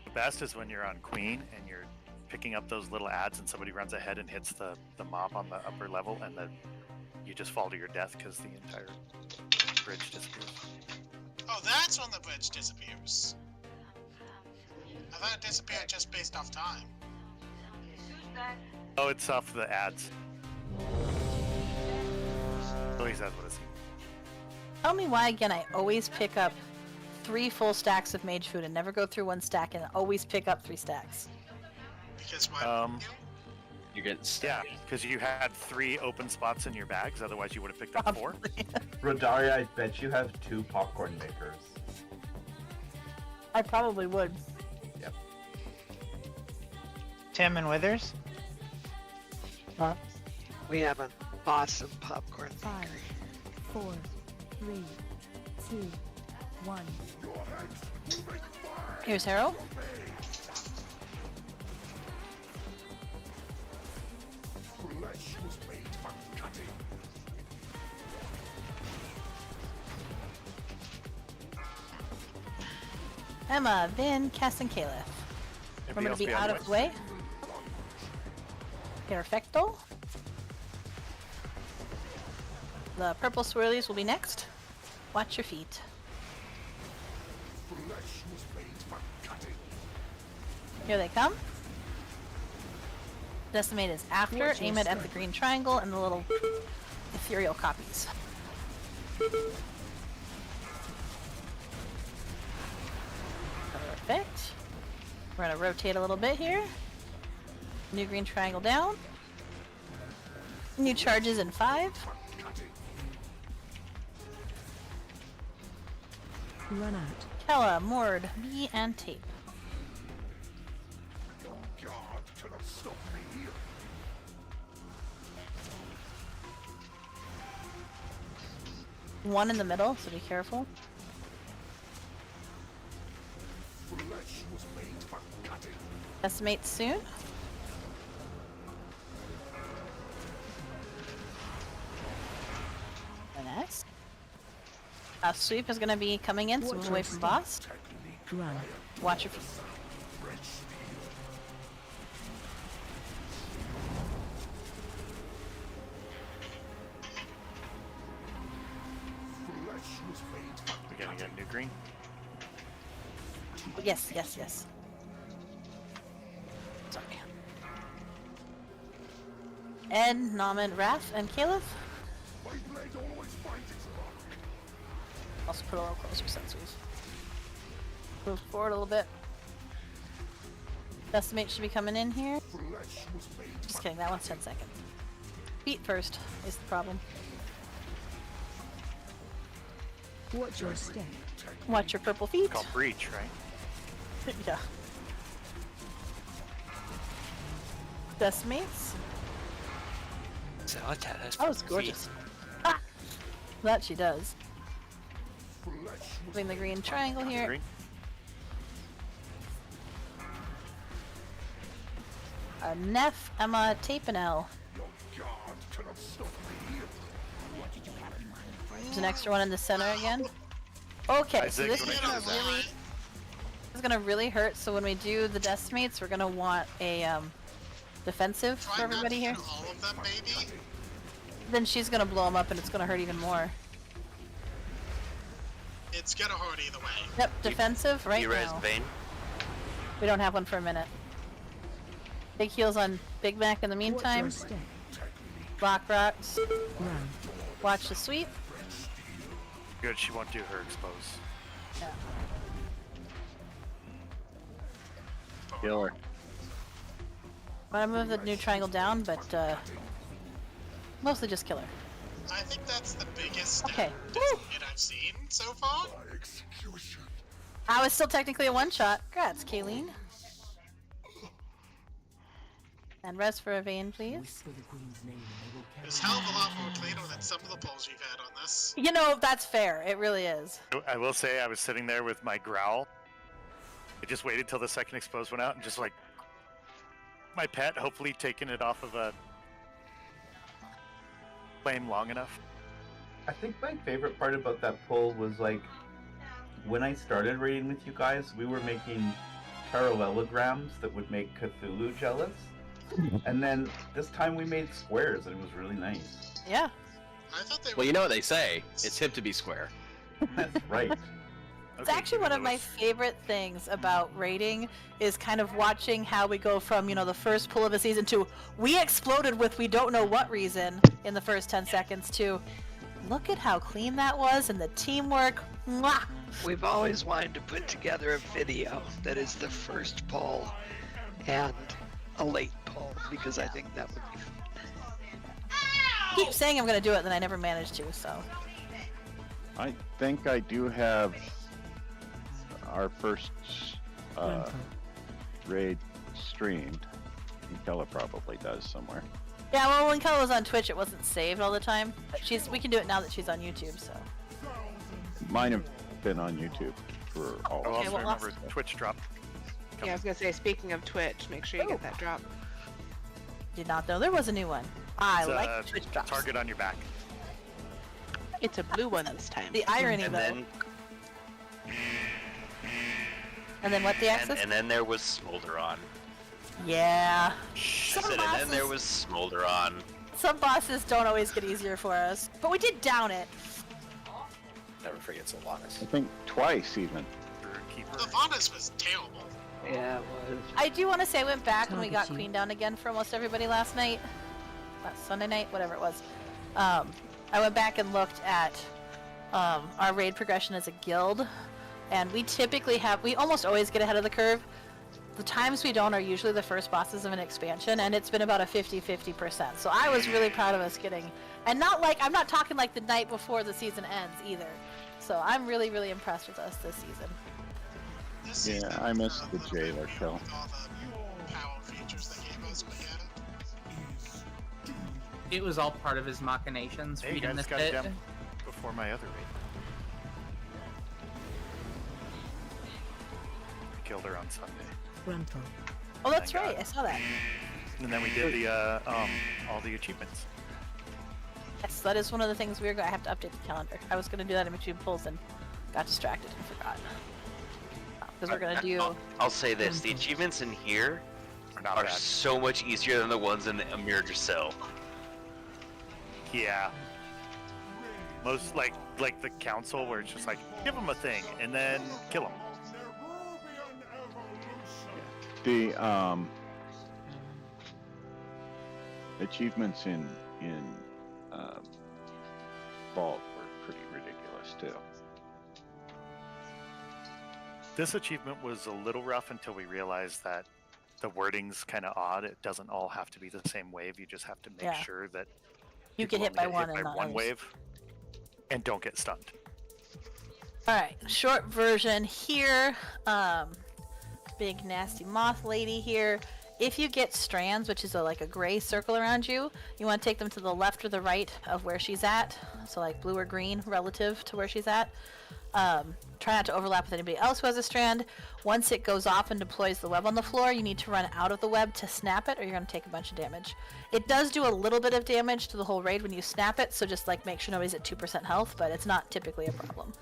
The best is when you're on Queen and you're picking up those little ads and somebody runs ahead and hits the mob on the upper level and then you just fall to your death because the entire bridge disappears. Oh, that's when the bridge disappears. I thought it disappeared just based off time. Oh, it's off the ads. At least that's what it seems. Tell me why again I always pick up 3 full stacks of mage food and never go through 1 stack and always pick up 3 stacks. Because why? You're getting Yeah, because you had 3 open spots in your bags. Otherwise, you would have picked up 4. Rodaria, I bet you have 2 popcorn makers. I probably would. Yep. Tim and Withers? Huh? We have an awesome popcorn 5, maker. 4, 3, 2, 1. Here's Harrow. Emma, Vin, Cass, and Kela. I'm gonna be out of the way. Perfecto. The purple swirlies will be next. Watch your feet. Here they come. Decimate is after. Aim it at the green triangle and the little ethereal copies. Perfect. We're gonna rotate a little bit here. New green triangle down. New charges in 5. Run out. Kela, Mord, B, and Tape. One in the middle, so be careful. Decimate soon. Nice. Sweep is going to be coming in, so move away from boss. Run. Watch your feet. We're gonna get new green. Yes, yes, yes. Sorry. Ed, Naman, Wrath, and Caleb. Also put a little closer since we've moved forward a little bit. Decimate should be coming in here. Just kidding, that one's 10 seconds. Feet first is the problem. Watch your step. Watch your purple feet. It's called breach, right? Yeah. Decimates. Oh, it's gorgeous. Ah! That she does. Putting the green triangle here. Green. Neff, Emma, Tape, and L. There's an extra one in the center again. Okay, so this is gonna really hurt. So when we do the decimates, we're gonna want a defensive for everybody here. All of them, maybe? Then she's gonna blow them up, and it's gonna hurt even more. It's gonna hurt either way. Yep, defensive right You res now. Bane? We don't have one for a minute. Big heals on Big Mac in the meantime. Block rocks. Run. Watch the sweep. Good, she won't do her expose. Yeah. Killer. I'm gonna move the new triangle down, but mostly just kill her. I think that's the biggest Okay. hit I've seen so far. I was still technically a one-shot. Congrats, Kayleen. And res for a vein, please. There's hell of a lot more cleaner than some of the polls we've had on this. You know, that's fair. It really is. I will say I was sitting there with my growl. I just waited till the second expose went out and just like my pet, hopefully taking it off of a flame long enough. I think my favorite part about that pull was like when I started raiding with you guys, we were making parallelograms that would make Cthulhu jealous. And then this time we made squares, and it was really nice. Yeah. I thought they Well, you know what they say. It's hip to be square. That's right. It's actually one of my favorite things about raiding is kind of watching how we go from, the first pull of a season to we exploded with we don't know what reason in the first 10 seconds to look at how clean that was and the teamwork. Mwah! We've always wanted to put together a video that is the first pull and a late pull because I think that would be fun. I keep saying I'm going to do it, then I never manage to, so. I think I do have our first raid streamed. Kela probably does somewhere. Yeah, well, when Kela was on Twitch, it wasn't saved all the time. But we can do it now that she's on YouTube, so. Mine have been on YouTube for all I of also well, remember awesome. Twitch drop. Yeah, I was gonna say, speaking of Twitch, make sure you get that drop. Did not know there was a new one. I It's, like Twitch drops. Target on your back. It's a blue one this time. The irony, And though. then, And then what the access? and then there was Smolderon. Yeah. I said, and then there was Smolderon. Some bosses don't always get easier for us, but we did down it. Never forget Sylvanas. I think twice even. Sylvanas was terrible. Yeah, it was. I do want to say I went back and we got Target you. Queen down again for almost everybody last night. Last Sunday night, whatever it was. I went back and looked at our raid progression as a guild, and we almost always get ahead of the curve. The times we don't are usually the first bosses of an expansion, and it's been about a 50-50%. So I was really proud of us getting, and I'm not talking like the night before the season ends either. So I'm really, really impressed with us this season. Yeah, I missed the jailer kill. All the power features they gave us, but yeah. It was all part of his machinations. Hey, you reading guys this got bit. it done before my other raid. I killed her on Sunday. Frontal. Oh, that's Thank right. God. I saw that. And then we did the all the achievements. Yes, that is one of the things I have to update the calendar. I was going to do that in between pulls and got distracted and forgot. Because we're going to do... I'll say this: the achievements in here Not are bad. so much easier than the ones in Amir Giselle. Yeah. Most like the council where it's just like give them a thing and then kill them. The achievements in Vault were pretty ridiculous too. This achievement was a little rough until we realized that the wording's kind of odd. It doesn't all have to be the same wave. You just have to make Yeah. sure that You get people hit by only one hit and by not one others. wave and don't get stunned. Alright, short version here. Big nasty moth lady here. If you get strands, which is like a gray circle around you, you want to take them to the left or the right of where she's at. So like blue or green relative to where she's at. Try not to overlap with anybody else who has a strand. Once it goes off and deploys the web on the floor, you need to run out of the web to snap it or you're going to take a bunch of damage. It does do a little bit of damage to the whole raid when you snap it, so just like make sure nobody's at 2% health, but it's not typically a problem.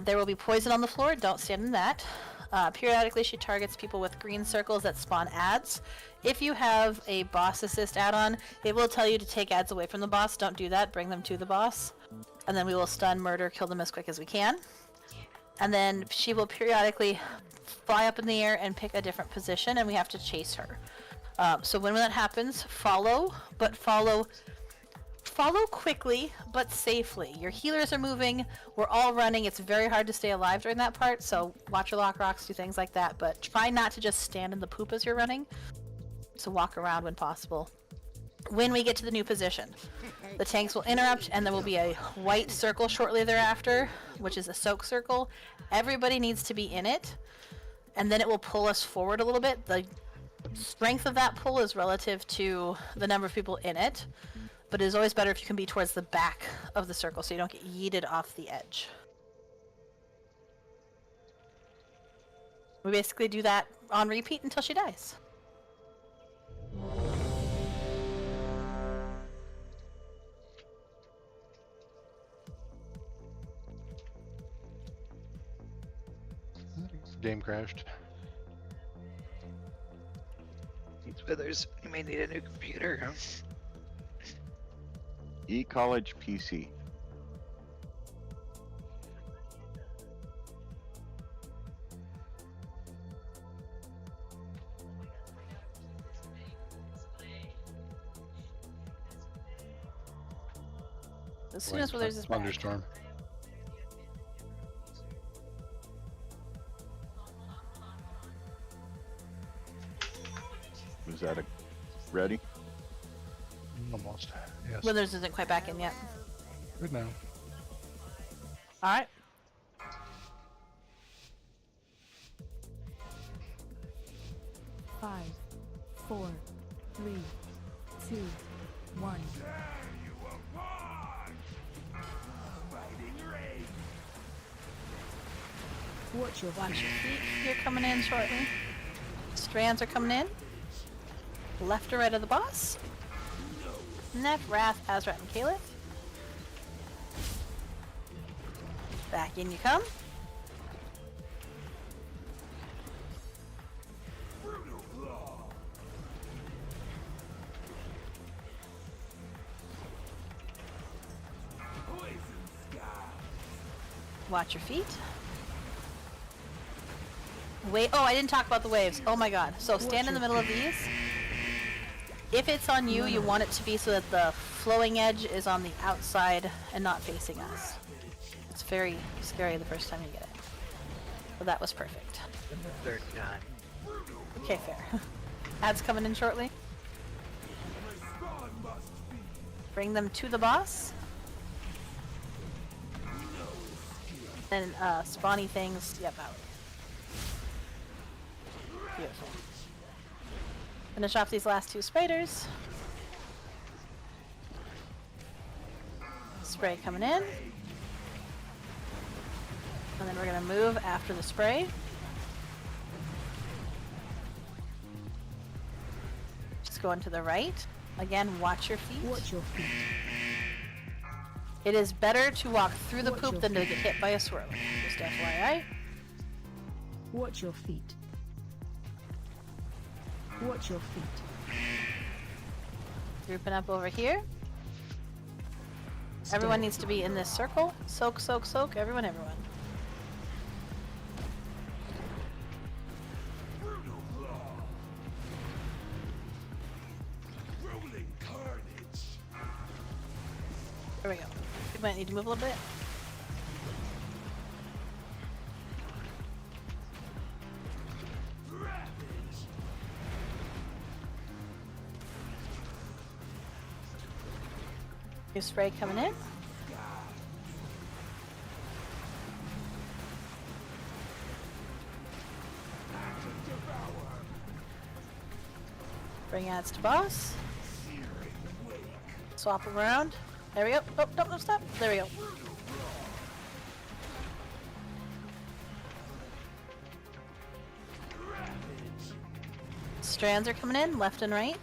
There will be poison on the floor, don't stand in that. Periodically she targets people with green circles that spawn ads. If you have a boss assist add-on, it will tell you to take ads away from the boss. Don't do that, bring them to the boss. And then we will stun, murder, kill them as quick as we can. And then she will periodically fly up in the air and pick a different position, and we have to chase her. So when that happens, follow quickly but safely. Your healers are moving, we're all running. It's very hard to stay alive during that part, so watch your lock rocks, do things like that, but try not to just stand in the poop as you're running. So walk around when possible. When we get to the new position, the tanks will interrupt and there will be a white circle shortly thereafter, which is a soak circle. Everybody needs to be in it, and then it will pull us forward a little bit. The strength of that pull is relative to the number of people in it, but it is always better if you can be towards the back of the circle so you don't get yeeted off the edge. We basically do that on repeat until she dies. game crashed. Withers, you may need a new computer. E-college PC. As soon as Withers is back. Thunderstorm. Was that ready? Almost. Yes. Withers isn't quite back in yet. Good now. All right. Five, 4, 3, 2, 1. Watch your feet. You're coming in shortly. Strands are coming in. Left or right of the boss. Neff, Wrath, Azrat, and Caliph. Back in you come. Watch your feet. Wait. Oh, I didn't talk about the waves. Oh my god. So stand in the middle of these. If it's on you, you want it to be so that the flowing edge is on the outside and not facing us. It's very scary the first time you get it. But that was perfect. The third time. Okay, fair. Ads coming in shortly. Bring them to the boss. And spawny things, yep, out. Beautiful. Finish off these last two spiders. Spray coming in. And then we're gonna move after the spray. Just going to the right. Again, watch your feet. Watch your feet. It is better to walk through the poop than to get hit by a swirl. Just FYI. Watch your feet. Watch your feet. Grouping up over here. Everyone needs to be in this circle. Soak, soak, soak. Everyone, everyone. There we go. We might need to move a little bit. New spray coming in. Bring ads to boss. Swap them around. There we go. Oh, don't stop. There we go. Strands are coming in, left and right.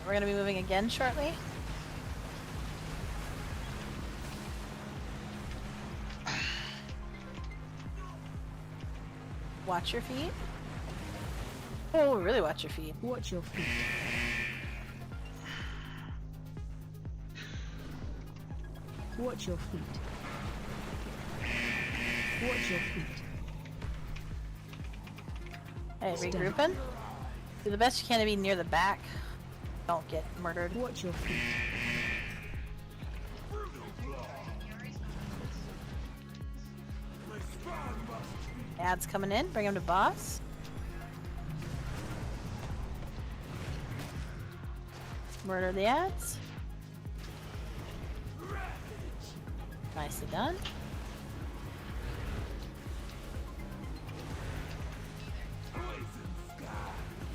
We're going to be moving again shortly. Watch your feet. Oh, really watch your feet. Watch your feet. Watch your feet. Watch your feet. Hey, regrouping. Do the best you can to be near the back. Don't get murdered. Watch your feet. Ads coming in. Bring them to boss. Murder the ads. Nicely done.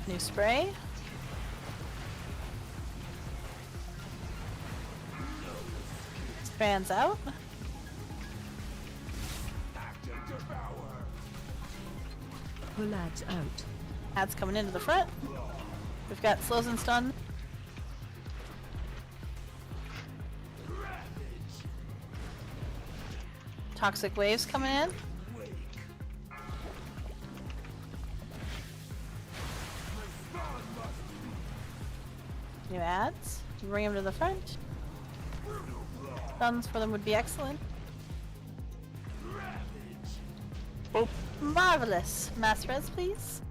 New spray. Strands out. Pull ads out. Ads coming into the front. We've got slows and stun. Toxic waves coming in. New ads. Bring them to the front. Stuns for them would be excellent. Boop. Marvelous. Mass res, please.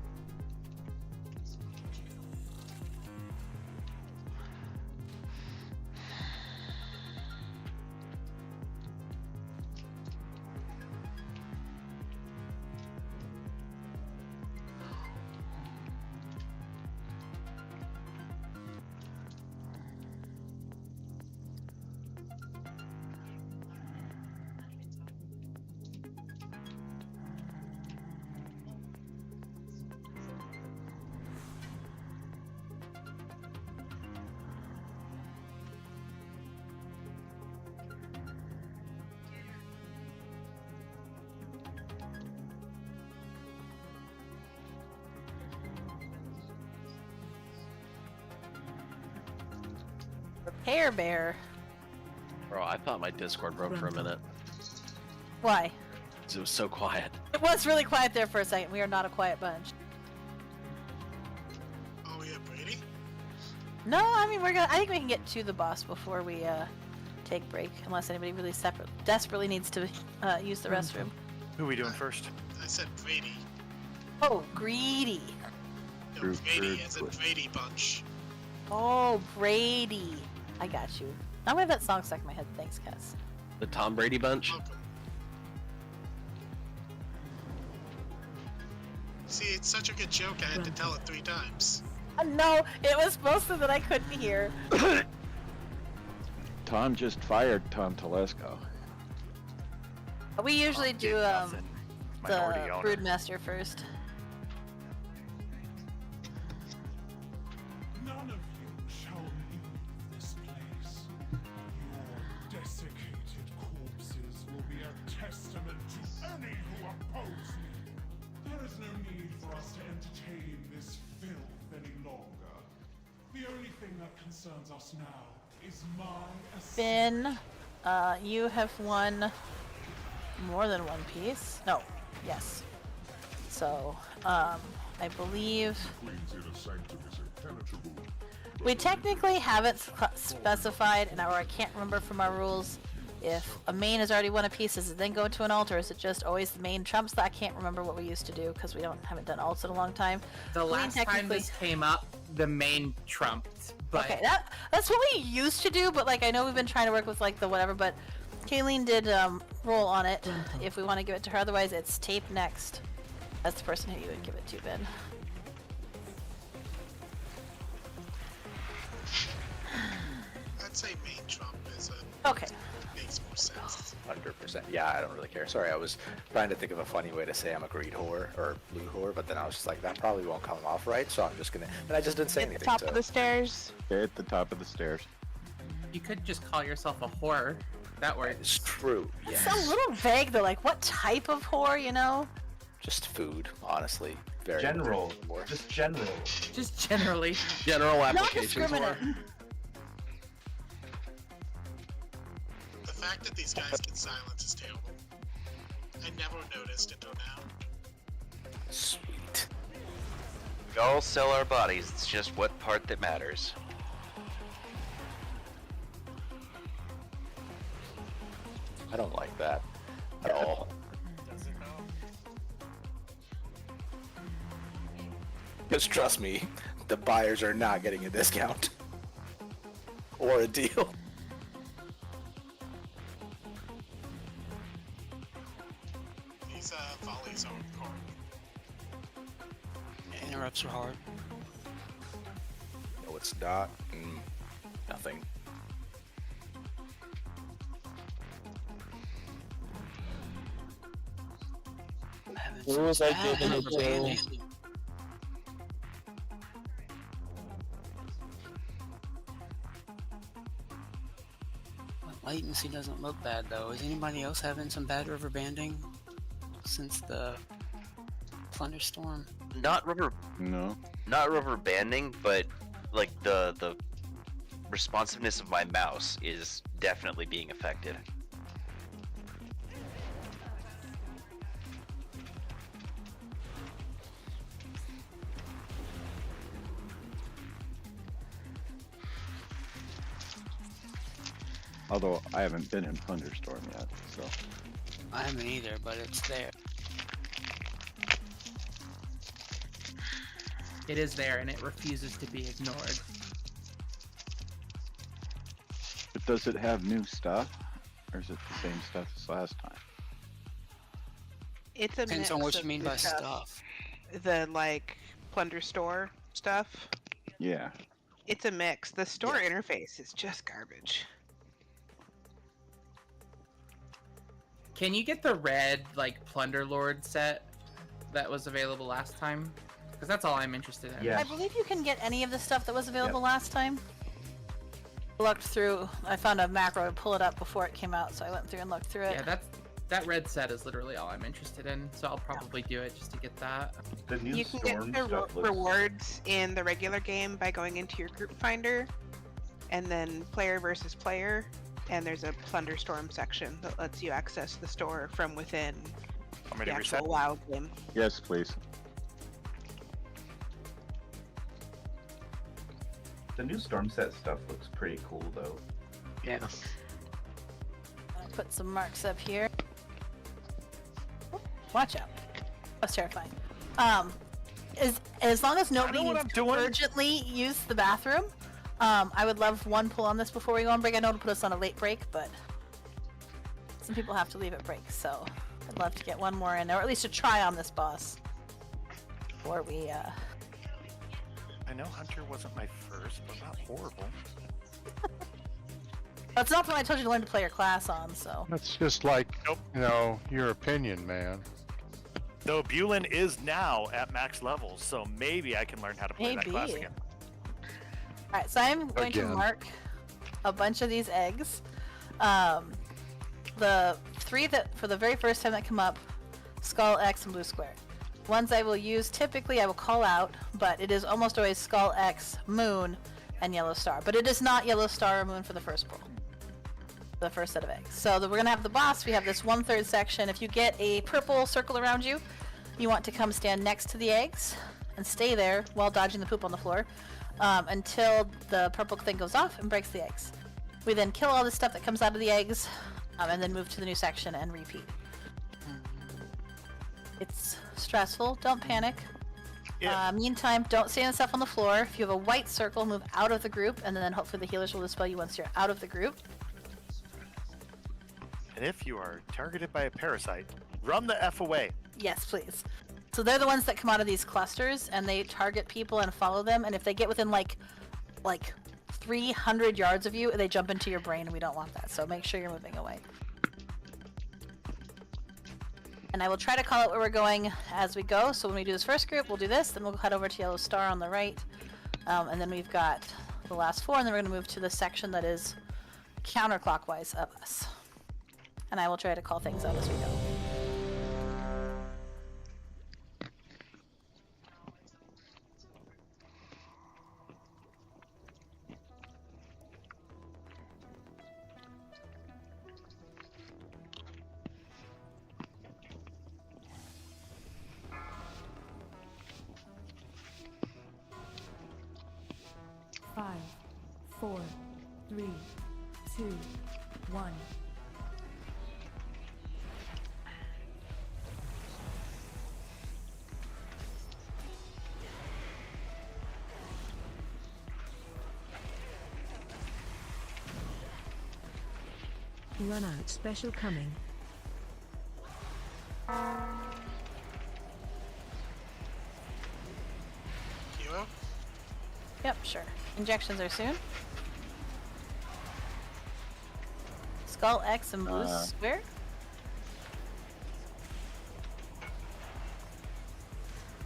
Hair bear. Bro, I thought my Discord broke for a minute. Why? 'Cause it was so quiet. It was really quiet there for a second. We are not a quiet bunch. Oh yeah, Brady? No, I mean I think we can get to the boss before we take break, unless anybody really desperately needs to use the restroom. Who are we doing first? I said Brady. Oh, greedy. No, Brady as in Brady Bunch. Oh, Brady. I got you. Now I have that song stuck in my head. Thanks, Cass. The Tom Brady bunch. See, it's such a good joke, I had to tell it 3 times. No, it was mostly that I couldn't hear. Tom just fired Tom Telesco. We usually do Minority the owner. Broodmaster first. None of you shall leave this place. Your desiccated corpses will be a testament to any who oppose me. There is no need for us to entertain this filth any longer. The only thing that concerns us now is my Finn, you have won more than one piece. No, yes. So, I believe we technically haven't specified, and or I can't remember from our rules, if a main has already won a piece, does it then go to an alt, or is it just always the main trumps? I can't remember what we used to do because we haven't done alts in a long time. The Queen last time technically- this came up, the main trumped. But Okay, that's what we used to do, but like I know we've been trying to work with like the whatever, but Kayleen did roll on it if we want to give it to her. Otherwise, it's tape next. That's the person who you would give it to, Ben. I'd say main Trump is a Okay. makes more sense. 100%. Yeah, I don't really care. Sorry, I was trying to think of a funny way to say I'm a greed whore or blue whore, but then I was just like, that probably won't come off right, so I'm just gonna. And I just didn't say anything. Top so. of the stairs. At the top of the stairs. you could just call yourself a whore. That works. It's true. It's Yes. a little vague though, like what type of whore, you know? Just food, honestly. Very General. whore. Just general. Just generally. General Not applications. discriminate. The fact that these guys can silence is terrible. I never noticed until now. Sweet. We all sell our bodies. It's just what part that matters. I don't like that at all. Because trust me, the buyers are not getting a discount or a deal. These volleys are hard. Interrupts are hard. No, it's not. Nothing. Who was I giving it to? Latency doesn't look bad though. Is anybody else having some bad river banding since the Plunderstorm. Not rubber. No. Not rubber banding, but like the responsiveness of my mouse is definitely being affected. Although I haven't been in Thunderstorm yet, so. I haven't either, but it's there. It is there, and it refuses to be ignored. But does it have new stuff, or is it the same stuff as last time? It's a Depends mix on what you of mean the by stuff. The like plunder store stuff. Yeah. It's a mix. The store interface is just garbage. Can you get the red like Plunder Lord set that was available last time? Because that's all I'm interested in. I believe you can get any of the stuff that was available last time. Looked through. I found a macro to pull it up before it came out, so I went through and looked through it. Yeah, that red set is literally all I'm interested in, so I'll probably do it just to get that. The new You can get Storm the stuff looks... rewards in the regular game by going into your group finder, and then player versus player, and there's a Plunder Storm section that lets you access the store from within Want me the to actual reset? WoW game. Yes, please. The new Storm set stuff looks pretty cool, though. Yeah. I'll put some marks up here. Watch out. That's terrifying. As long as nobody what needs I'm to doing. urgently use the bathroom, I would love one pull on this before we go on break. I know to put us on a late break, but some people have to leave at break, so I'd love to get one more in, or at least a try on this boss before we. I know Hunter wasn't my first, but not horrible. That's not what I told you to learn to play your class on, so. That's just like, you know, your opinion, man. Though Bulin is now at max levels, so maybe I can learn how to play that class Maybe. again. Alright, so I'm going to Again. mark a bunch of these eggs. The three that, for the very first time that come up, Skull, X, and Blue Square. Ones I will use, typically I will call out, but it is almost always Skull, X, Moon, and Yellow Star. But it is not Yellow Star or Moon for the first pull. The first set of eggs. So we're going to have the boss. We have this 1/3 section. If you get a purple circle around you, you want to come stand next to the eggs and stay there while dodging the poop on the floor until the purple thing goes off and breaks the eggs. We then kill all the stuff that comes out of the eggs and then move to the new section and repeat. It's stressful. Don't panic. Meantime, don't stand the stuff on the floor. If you have a white circle, move out of the group, and then hopefully the healers will dispel you once you're out of the group. And if you are targeted by a parasite, run the F away. Yes, please. So they're the ones that come out of these clusters, and they target people and follow them. And if they get within like 300 yards of you, they jump into your brain, and we don't want that. So make sure you're moving away. And I will try to call out where we're going as we go. So when we do this first group, we'll do this. Then we'll head over to Yellow Star on the right. And then we've got the last 4, and then we're going to move to the section that is counterclockwise of us. And I will try to call things out as we go. Five, 4, 3, 2, 1. Run out special coming. Kilo? Yep, sure. Injections are soon. Skull X and Blue Square.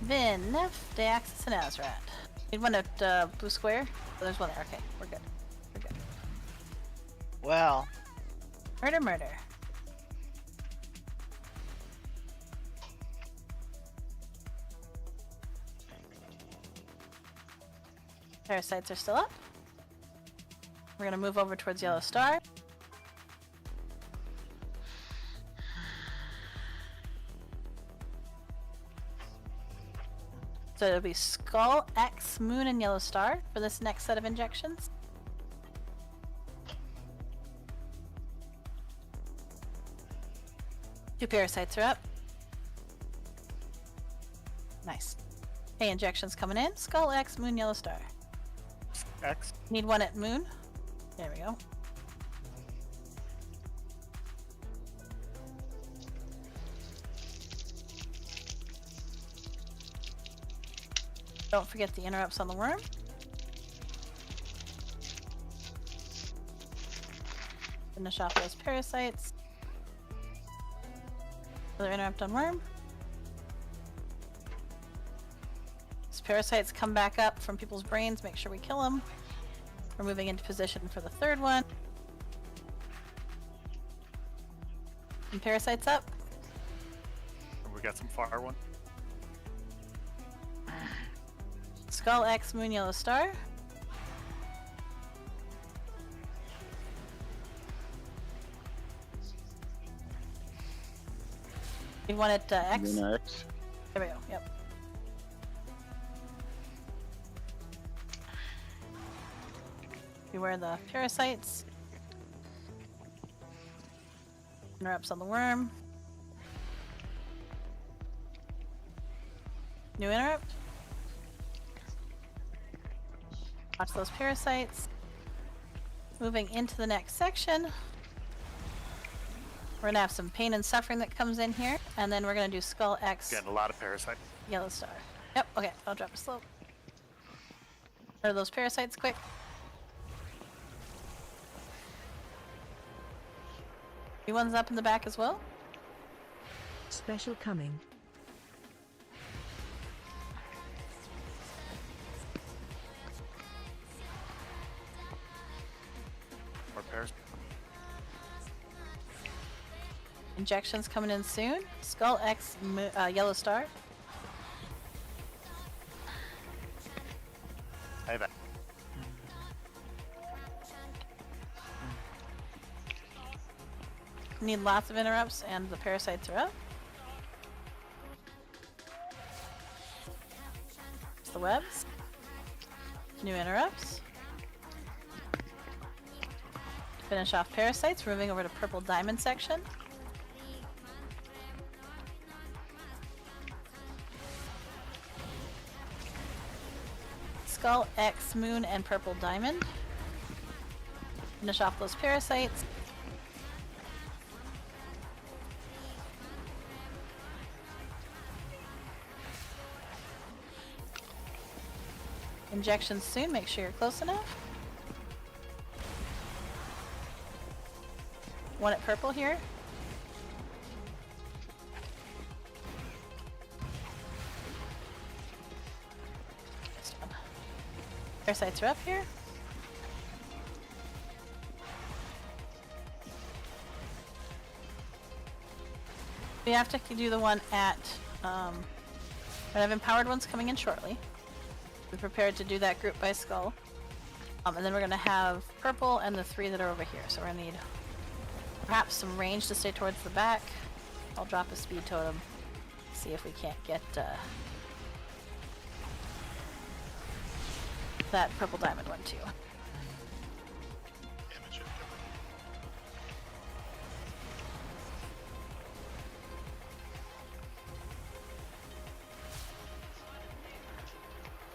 Vin, Neff, Deaxis, and Azrat. Need one at Blue Square? Oh, there's one there. Okay, we're good. We're good. Well. Murder, murder. Parasites are still up. We're gonna move over towards Yellow Star. So it'll be Skull, X, Moon, and Yellow Star for this next set of injections. Two parasites are up. Nice. Hey, injections coming in. Skull, X, Moon, Yellow Star. X. Need one at Moon. There we go. Don't forget the interrupts on the worm. Finish off those parasites. Another interrupt on worm. As parasites come back up from people's brains, make sure we kill them. We're moving into position for the third one. And parasites up. We got some far one. Skull, X, Moon, Yellow Star. Need one at X. Moon X. There we go. Yep. Beware the parasites. Interrupts on the worm. New interrupt. Watch those parasites. Moving into the next section. We're gonna have some pain and suffering that comes in here, and then we're gonna do Skull X. Getting a lot of parasites. Yellow Star. Yep, okay, I'll drop a slope. Are those parasites quick? New one's up in the back as well. Special coming. More parasites. Injections coming in soon. Skull X, Yellow Star. Hey back. Need lots of interrupts, and the parasites are up. It's the webs. New interrupts. Finish off parasites. We're moving over to purple diamond section. Skull, X, Moon, and purple diamond. Finish off those parasites. Injections soon, make sure you're close enough. One at purple here. Next one. Parasites are up here. We have to do the one at, I have empowered ones coming in shortly. Be prepared to do that group by skull. And then we're gonna have purple and the three that are over here. So we're gonna need perhaps some range to stay towards the back. I'll drop a speed totem. See if we can't get that purple diamond one too.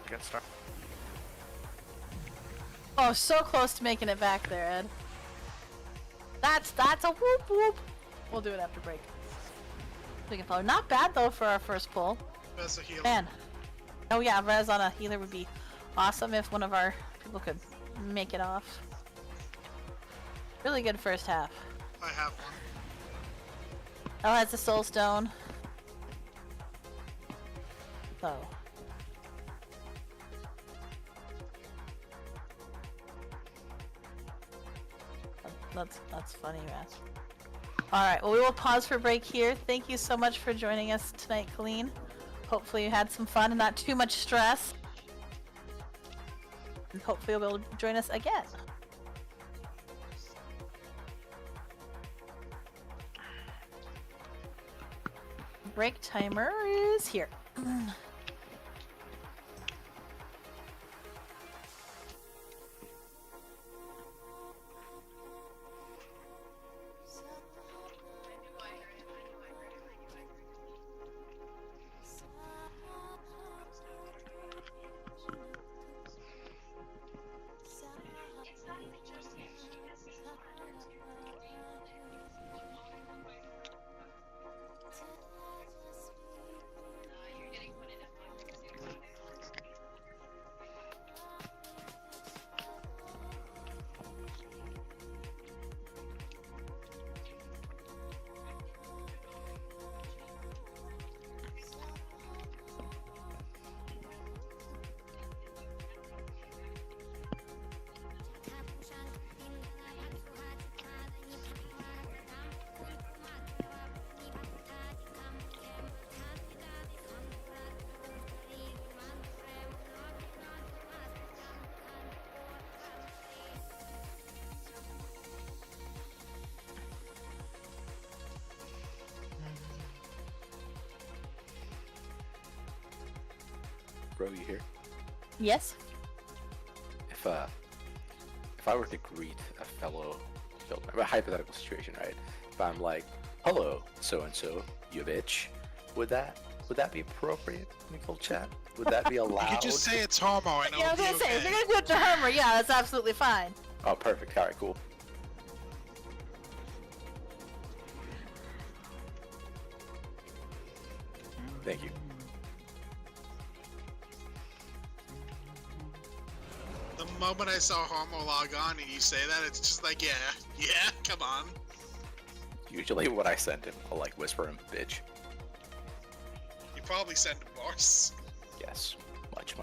Get stuck. Oh, so close to making it back there, Ed. That's a whoop whoop. We'll do it after break. We can follow. Not bad though for our first pull. As a healer. Man. Oh yeah, res on a healer would be awesome if one of our people could make it off. Really good first half. I have one. Oh, that's a soul stone. So. That's funny, Raz. Alright, well we will pause for break here. Thank you so much for joining us tonight, Colleen. Hopefully you had some fun and not too much stress. And hopefully you'll be able to join us again. Break timer is here. Bro, you here? Yes. If I were to greet a fellow guild member, a hypothetical situation, right? If I'm like, "Hello, so and so, you bitch," would that be appropriate in the guild chat? Would that be allowed? You could just say it's homo and Yeah, I was it'll gonna be say, if okay. you're gonna go to Homer, yeah, that's absolutely fine. Oh, perfect. All right, cool. Thank you. The moment I saw homo log on and you say that, it's just like, yeah, come on. Usually, what I send him, I'll like whisper him, "Bitch." You probably send him worse. Yes, much.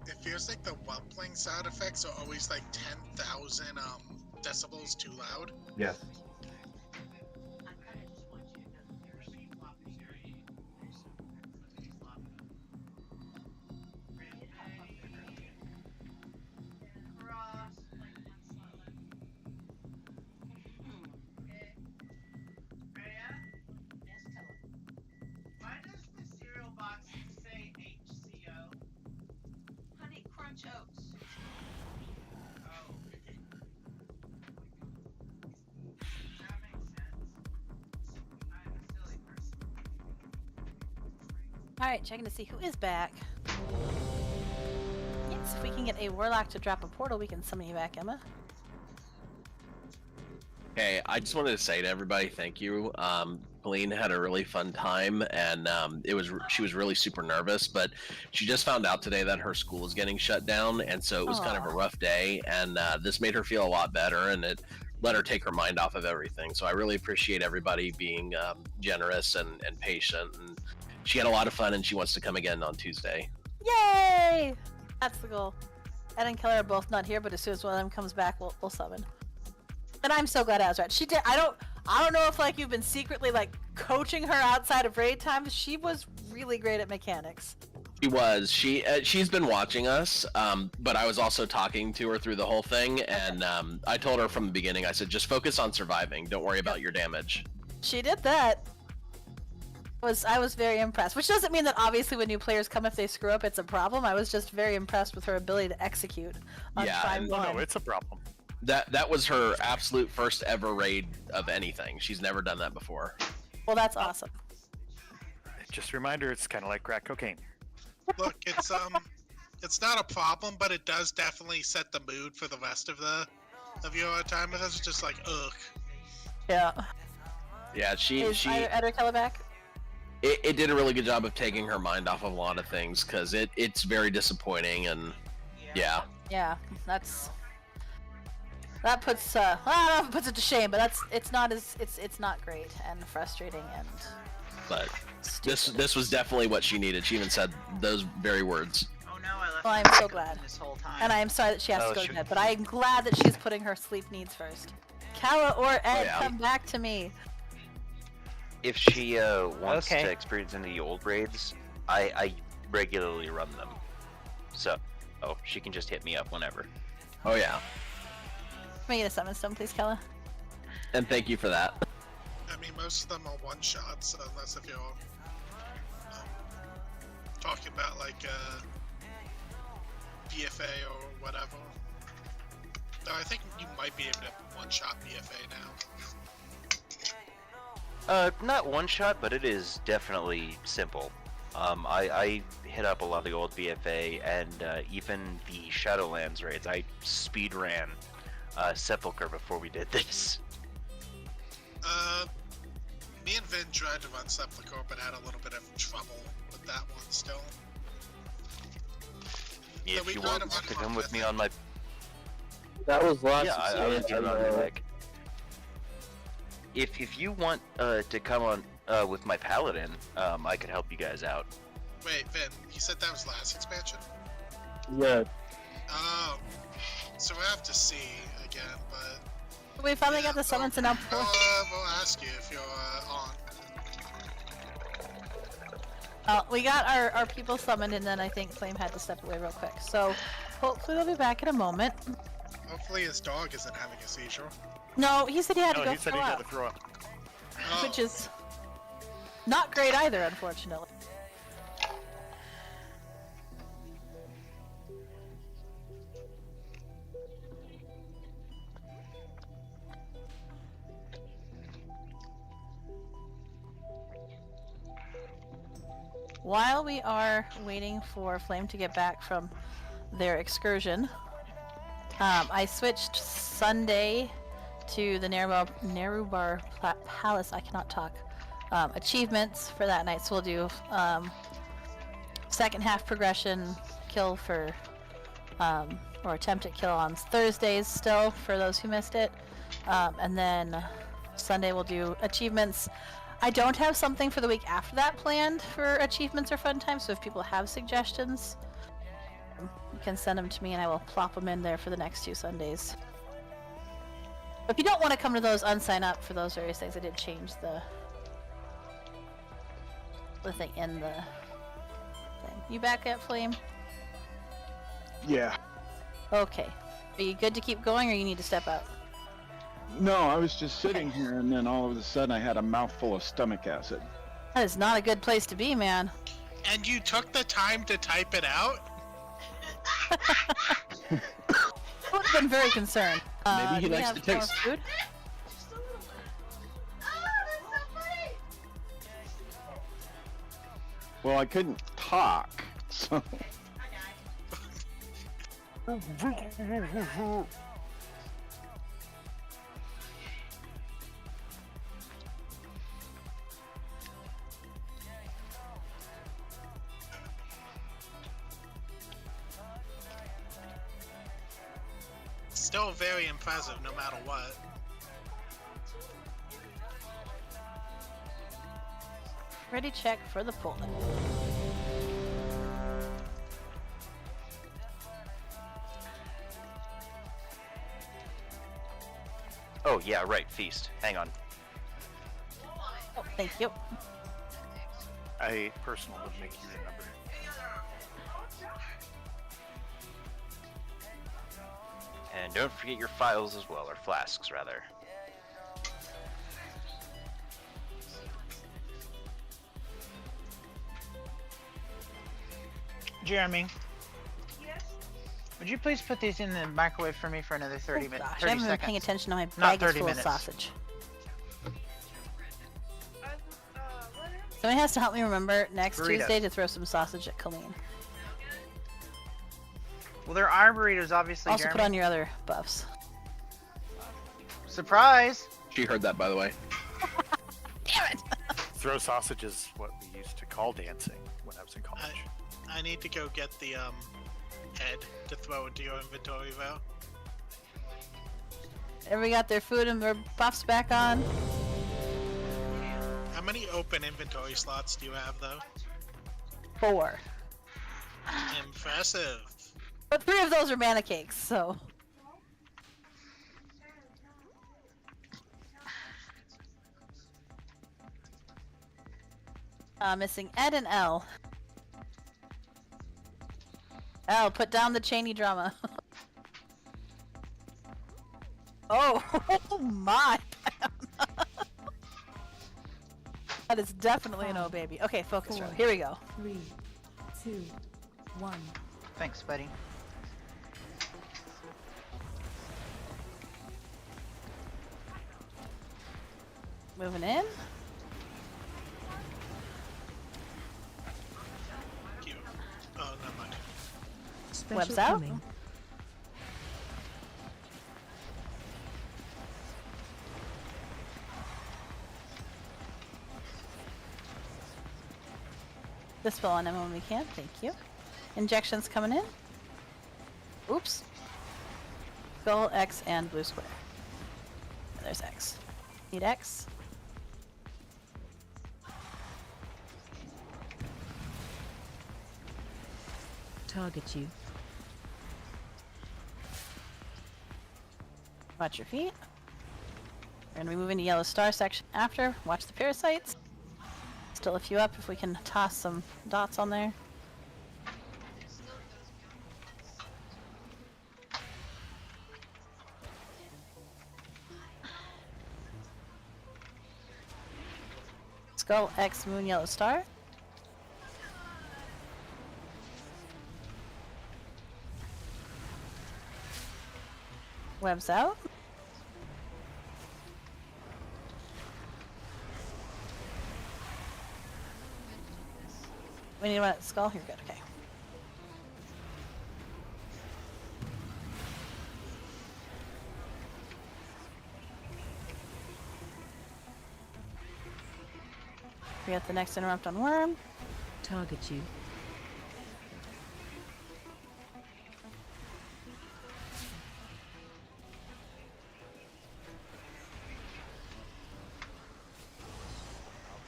It feels like the playing sound effects are always like 10,000 decibels too loud. Yes. Alright, checking to see who is back. Yes, if we can get a warlock to drop a portal, we can summon you back, Emma. Okay, I just wanted to say to everybody, thank you. Colleen had a really fun time, and she was really super nervous, but she just found out today that her school is getting shut down, and so it was kind of a rough day, and this made her feel a lot better, and it let her take her mind off of everything. So I really appreciate everybody being generous and patient, and she had a lot of fun, and she wants to come again on Tuesday. Yay! That's the goal. Ed and Keller are both not here, but as soon as one of them comes back, we'll summon. And I'm so glad I was right. She did. I don't know if like you've been secretly like coaching her outside of raid times. She was really great at mechanics. She was. She's been watching us, but I was also talking to her through the whole thing, and I told her from the beginning. I said, just focus on surviving. Don't worry about your damage. She did that. I was very impressed. Which doesn't mean that obviously when new players come, if they screw up, it's a problem. I was just very impressed with her ability to execute on try one. No, it's a problem. That was her absolute first ever raid of anything. She's never done that before. Well, that's awesome. Just a reminder, it's kind of like crack cocaine. Look, it's not a problem, but it does definitely set the mood for the rest of your time with us. It's just like, ugh. Yeah. Yeah, Is Ed or Keller back? It did a really good job of taking her mind off of a lot of things, because it's very disappointing, and yeah. Yeah, that puts I don't know if it puts it to shame, but it's not great and frustrating and. But this was definitely what she needed. She even said those very words. Oh no, I left. Well, I'm so glad. This whole time. And I am sorry that she has to go to bed, but I am glad that she's putting her sleep needs first. Kela or Ed, come back to me. If she wants to experience any old raids, I regularly run them. So, she can just hit me up whenever. Oh yeah. Can we get a summon stone, please, Kela? And thank you for that. I mean, most of them are one shots, unless if you're talking about like BFA or whatever. Though I think you might be able to one shot BFA now. Not one shot, but it is definitely simple. I hit up a lot of the old BFA and even the Shadowlands raids. I speed ran Sepulchre before we did this. Me and Vin tried to run Sepulchre, but had a little bit of trouble with that one still. If you want to come with me on my... That was last I would get on your leg. If you want to come on with my paladin, I could help you guys out. Wait, Vin, you said that was last expansion? Yeah. Oh, so we have to see again, but... We finally got the summons and now we'll ask you if you're on. We got our people summoned, and then I think Flame had to step away real quick. So hopefully they'll be back in a moment. Hopefully his dog isn't having a seizure. No, he said he had to go he said throw he had up, to throw up. which is not great either, unfortunately. While we are waiting for Flame to get back from their excursion, I switched Sunday to the Nerubar Palace. I cannot talk. Achievements for that night. So we'll do second half progression kill for or attempt at kill on Thursdays still for those who missed it, and then Sunday we'll do achievements. I don't have something for the week after that planned for achievements or fun times, so if people have suggestions, you can send them to me and I will plop them in there for the next 2 Sundays. If you don't want to come to those, unsign up for those various things. I did change the thing in the thing. You back at Flame? Yeah. Okay. Are you good to keep going or you need to step out? No, I was just sitting here, and then all of a sudden I had a mouthful of stomach acid. That is not a good place to be, man. And you took the time to type it out? I would have been very concerned. Maybe he do we likes have to text. more food? Well, I couldn't talk, so... Still very impressive no matter what. Ready check for the pull. Oh yeah, right. Feast. Hang on. Oh, thank you. A personal would make you remember. And don't forget your files as well, or flasks rather. Jeremy. Would you please put these in the microwave for me for another 30 minutes? Gosh, 30 I haven't been seconds. paying attention to my Not bag is 30 full minutes. of sausage. Somebody has to help me remember next Burritos. Tuesday to throw some sausage at Colleen. Well, there are burritos, obviously, Also Jeremy. put on your other buffs. Surprise! She heard that, by the way. Damn it! Throw sausage is what we used to call dancing when I was in college. I need to go get the head to throw into your inventory, though. Everybody got their food and their buffs back on. How many open inventory slots do you have, though? 4. Impressive. But 3 of those are mana cakes, so. Missing Ed and L. L, put down the Chaeni drama. Oh, my. That is definitely an O baby. Okay, focus row. Here we go. 3, 2, 1. Thanks, buddy. Moving in. Oh, never mind. Special Webs out. coming. Dispel on him when we can. Thank you. Injections coming in. Oops. Skull, X, and blue square. And there's X. Need X. Target you. Watch your feet. We're gonna be moving to yellow star section after. Watch the parasites. Still a few up if we can toss some dots on there. Skull, X, Moon, Yellow Star. Webs out. We need one at skull. You're good. Okay. We got the next interrupt on worm. Target you.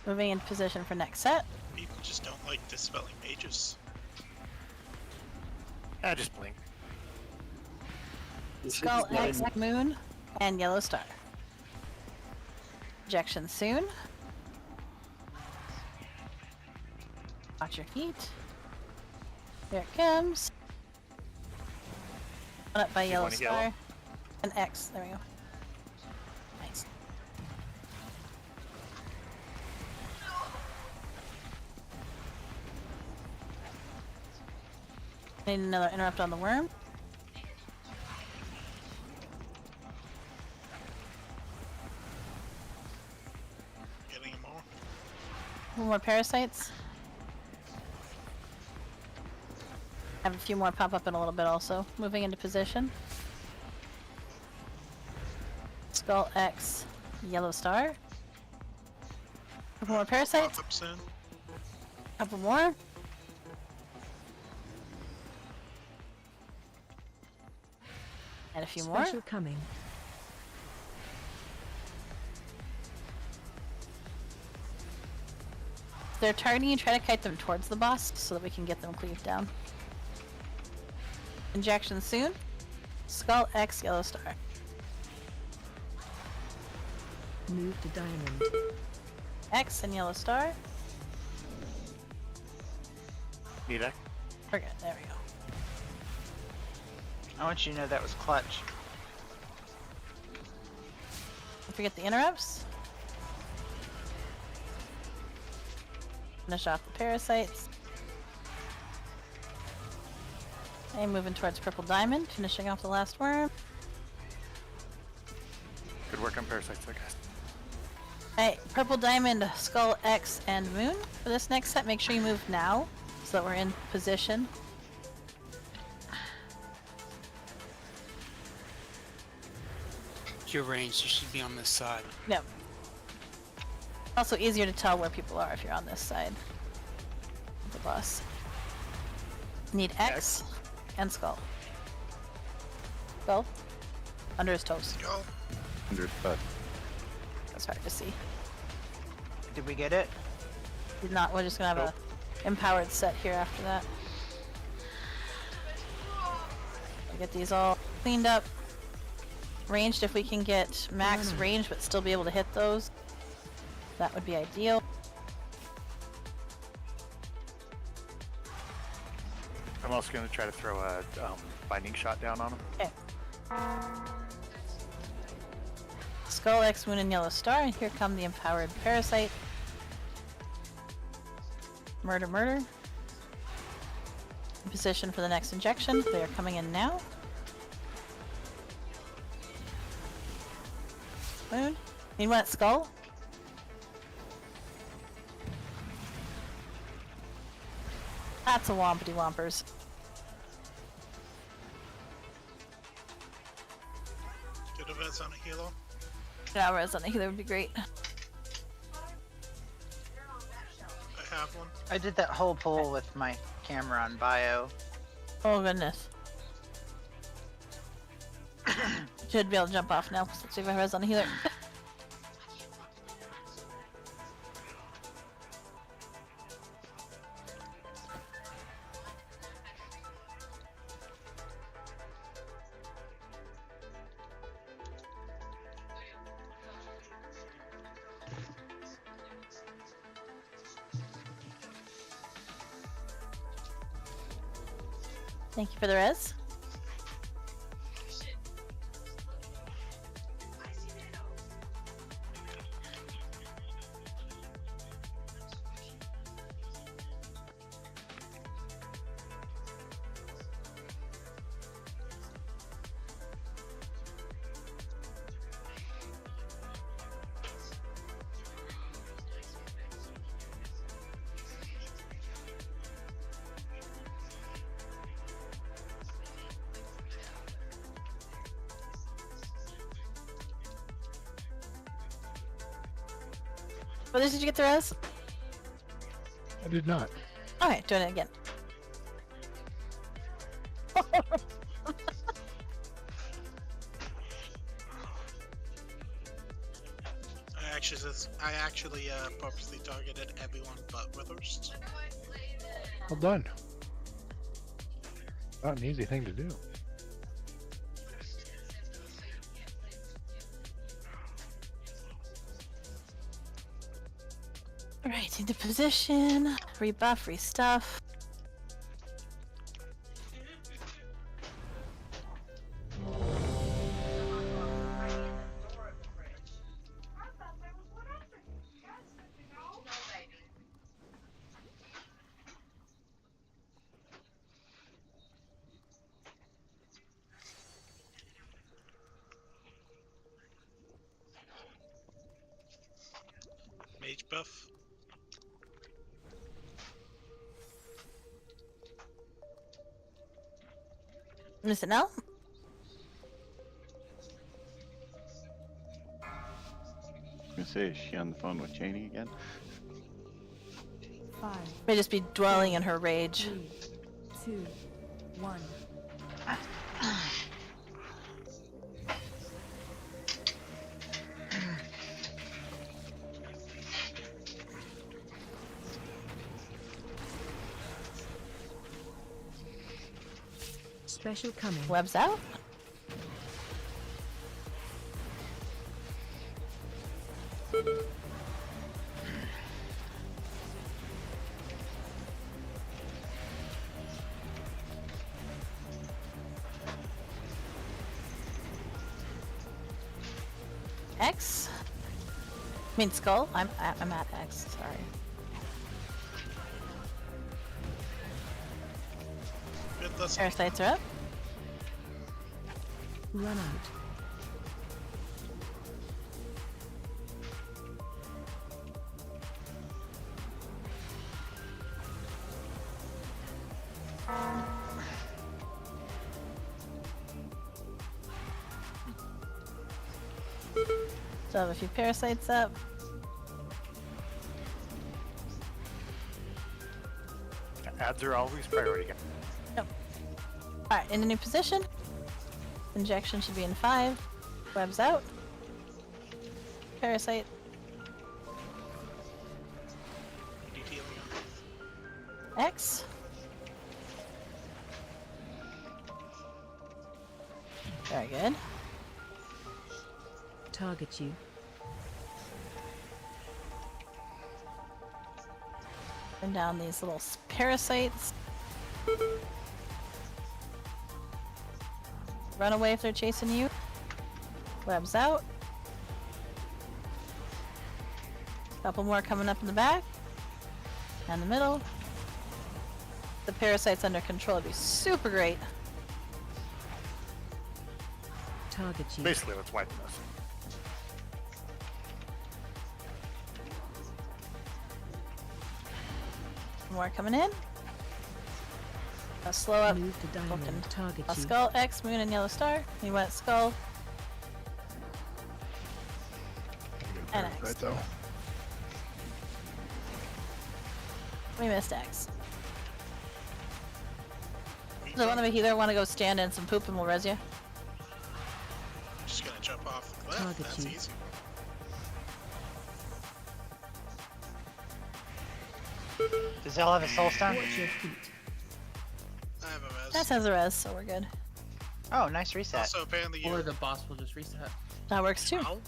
Moving into position for next set. People just don't like dispelling mages. Just blink. Skull X, Moon, and Yellow Star. Ejection soon. Watch your feet. There it comes. One up by Yellow want a Star. yellow? An X. There we go. Nice. Need another interrupt on the worm. Getting them all. One more parasites. Have a few more pop up in a little bit also. Moving into position. Skull X, Yellow Star. Couple more parasites. Pop up soon. Couple more. And a few more. Special coming. If they're targeting you, try to kite them towards the boss so that we can get them cleaved down. Injection soon. Skull X, Yellow Star. Move to diamond. X and Yellow Star. Need it. We're good. There we go. I want you to know that was clutch. Don't forget the interrupts. Finish off the parasites. And moving towards Purple Diamond, finishing off the last worm. Good work on parasites, I guess. Alright, Purple Diamond, Skull X, and Moon. For this next set, make sure you move now so that we're in position. Your range, you should be on this side. Yep. Also easier to tell where people are if you're on this side of the boss. Need X and Skull. Skull. Under his toes. Go. Under his butt. That's hard to see. Did we get it? He's not. We're just gonna have a empowered set here after that. We'll get these all cleaned up. Ranged if we can get max range but still be able to hit those. That would be ideal. I'm also going to try to throw a binding shot down on him. Okay. Skull X, Moon, and Yellow Star, and here come the empowered parasite. Murder, murder. In position for the next injection. They are coming in now. Moon. Need one at Skull. That's a wompity wompers. Get a res on a helo. Yeah, res on a healer would be great. I have one. I did that whole pull with my camera on bio. Oh goodness. Should be able to jump off now. Let's see if I res on a healer. Thank you for the res. Brothers, did you get the res? I did not. Okay, doing it again. I actually purposely targeted everyone but Withers. Well done. Not an easy thing to do. Alright, into position, rebuff, restuff. Mage buff. Listen now. I was gonna say, is she on the phone with Chaeni again? 5, May just be dwelling in her rage. 3, 2, 1. Special coming. Webs out. X. I mean skull. I'm at X. Sorry. Good listen. Parasites are up. Run out. So I have a few parasites up. Ads are always priority. Yep. Alright, in a new position. Injection should be in 5. Webs out. Parasite. Need healing on X. Very good. Target you. Bring down these little parasites. Run away if they're chasing you. Webs out. Couple more coming up in the back. And the middle. The parasites under control would be super great. Target you. Basically, let's wipe this. More coming in. A slow up. Move to diamond. Target A you. skull, X, moon, and yellow star. He went skull. And X. Right though. We missed X. Does one of the healer want to go stand in some poop and we'll res you? Just gonna jump off the cliff. Target That's you. easy. Does Zell have a soul stone? Watch your feet. I have a res. That has a res, so we're good. Oh, nice reset. Also, apparently you. Or the boss will just reset. That works too. Ow.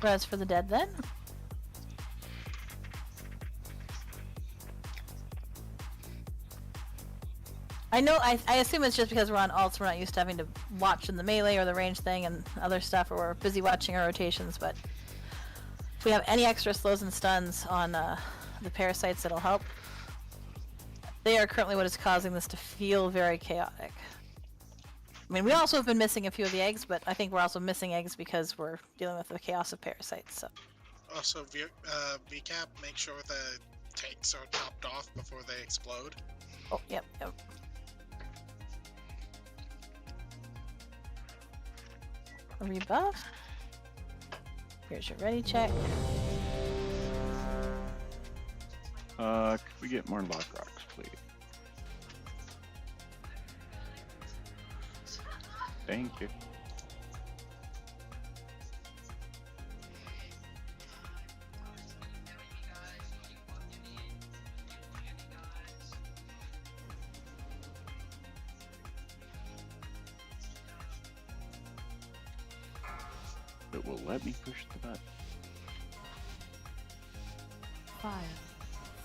Res for the dead then. I know, I assume it's just because we're on alts, we're not used to having to watch in the melee or the range thing and other stuff, or we're busy watching our rotations, but if we have any extra slows and stuns on the parasites, it'll help. They are currently what is causing this to feel very chaotic. I mean, we also have been missing a few of the eggs, but I think we're also missing eggs because we're dealing with the chaos of parasites, so. Also, recap, make sure the tanks are topped off before they explode. Oh, yep. A rebuff. Here's your ready check. Could we get more lock rocks, please? Thank you. It will let me push the button. 5,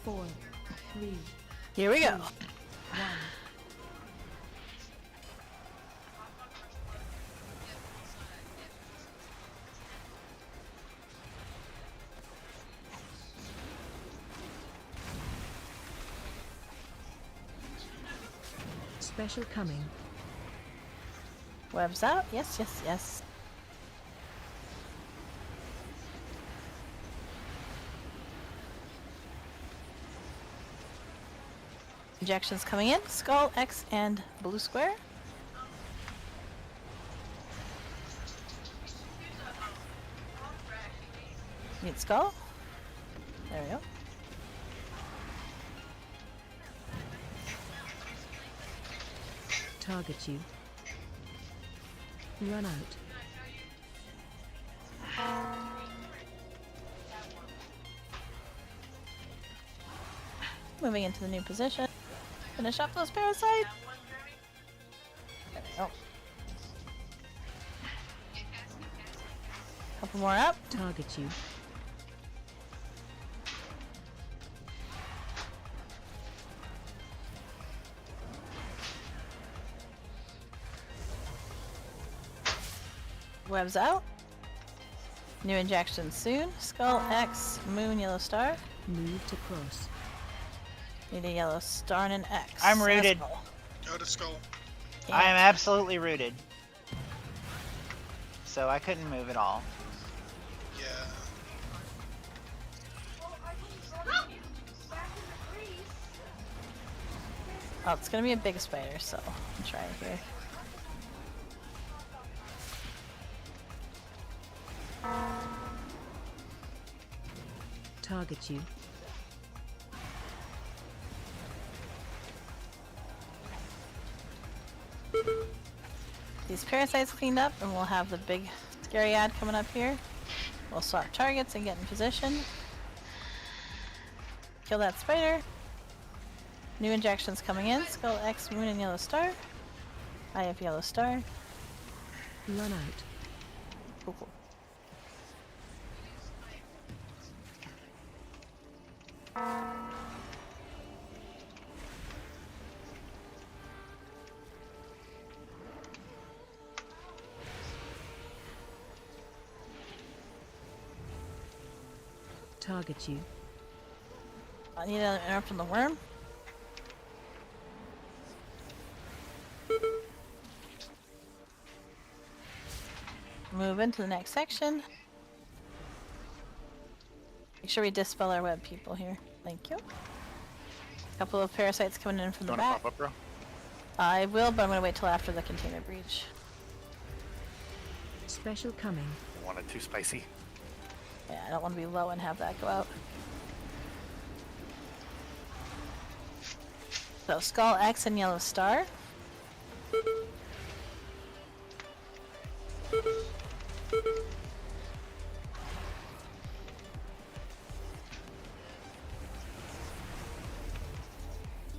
4, 3. Here we go. 1. Special coming. Webs out. Yes, yes, yes. Injections coming in. Skull, X, and blue square. Meet skull. There we go. Target you. Run out. Moving into the new position. Finish off those parasites. There we go. Couple more up. Target you. Webs out. New injection soon. Skull, X, moon, yellow star. Move to cross. Need a yellow star and an X. I'm rooted. Skull. Go to skull. I am absolutely rooted. So I couldn't move at all. Yeah. Oh, it's gonna be a big spider, so I'm trying here. Target you. These parasites cleaned up, and we'll have the big scary ad coming up here. We'll swap targets and get in position. Kill that spider. New injections coming in. Skull, X, moon, and yellow star. I have yellow star. Run out. Cool, cool. Target you. I need an interrupt on the worm. Move into the next section. Make sure we dispel our web people here. Thank you. Couple of parasites coming in from the Don't back. pop up, bro. I will, but I'm gonna wait till after the container breach. Special coming. Want it too spicy? Yeah, I don't want to be low and have that go out. So skull, X, and yellow star.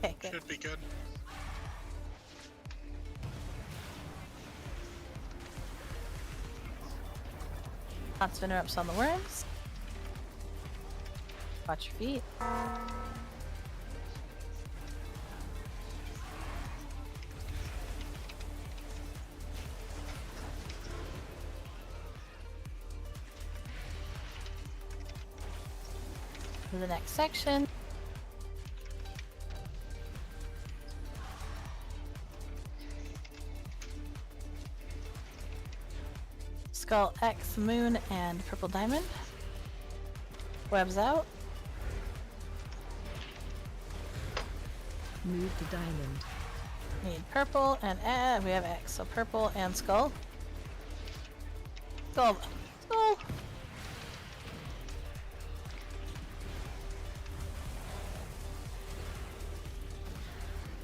Okay, good. Should be good. Lots of interrupts on the worms. Watch your feet. To the next section. Skull, X, moon, and purple diamond. Webs out. Move to diamond. Need purple and we have X, so purple and skull. Skull. Skull.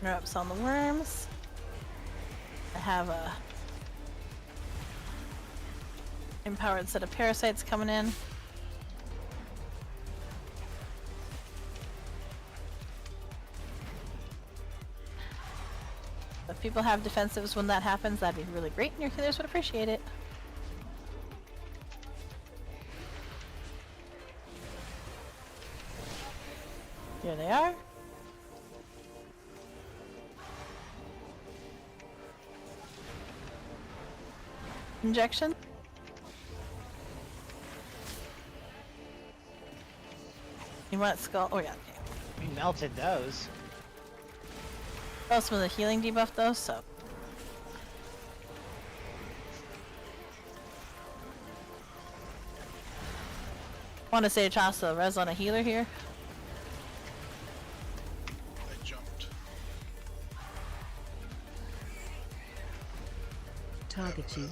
Interrupts on the worms. I have a empowered set of parasites coming in. If people have defensives when that happens, that'd be really great, and your healers would appreciate it. Here they are. Injection. You want skull? Oh yeah. Okay. We melted those. Oh, some of the healing debuff though, so. Want to say toss a res on a healer here? I jumped. Target you.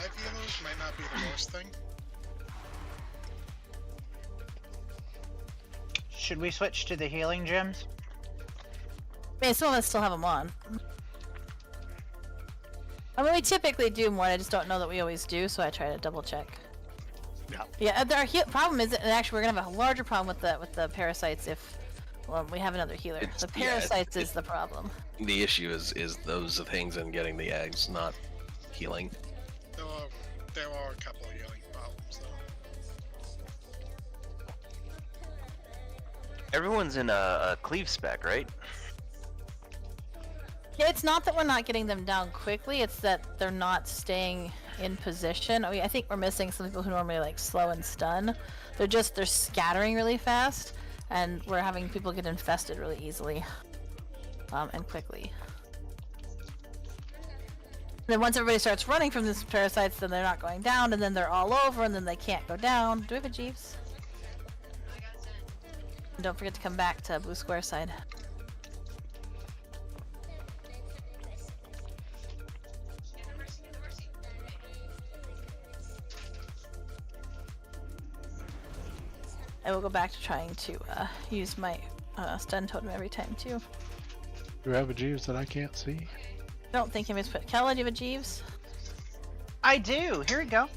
Live healers might not be the worst thing. Should we switch to the healing gems? I mean, some of us still have them on. I mean, we typically do more, I just don't know that we always do, so I try to double check. Yeah. Yeah, our problem is, and actually we're gonna have a larger problem with the parasites if we have another healer. The parasites is the problem. The issue is those things and getting the eggs, not healing. There are a couple of healing problems though. Everyone's in a cleave spec, right? Yeah, it's not that we're not getting them down quickly, it's that they're not staying in position. I mean, I think we're missing some people who normally like slow and stun. They're scattering really fast, and we're having people get infested really easily. And quickly. Then once everybody starts running from these parasites, then they're not going down, and then they're all over, and then they can't go down. Do we have a Jeeves? And don't forget to come back to blue square side. I will go back to trying to use my stun totem every time too. Do you have a Jeeves that I can't see? Don't think I misput. Kela, do you have a Jeeves? I do. Here we go.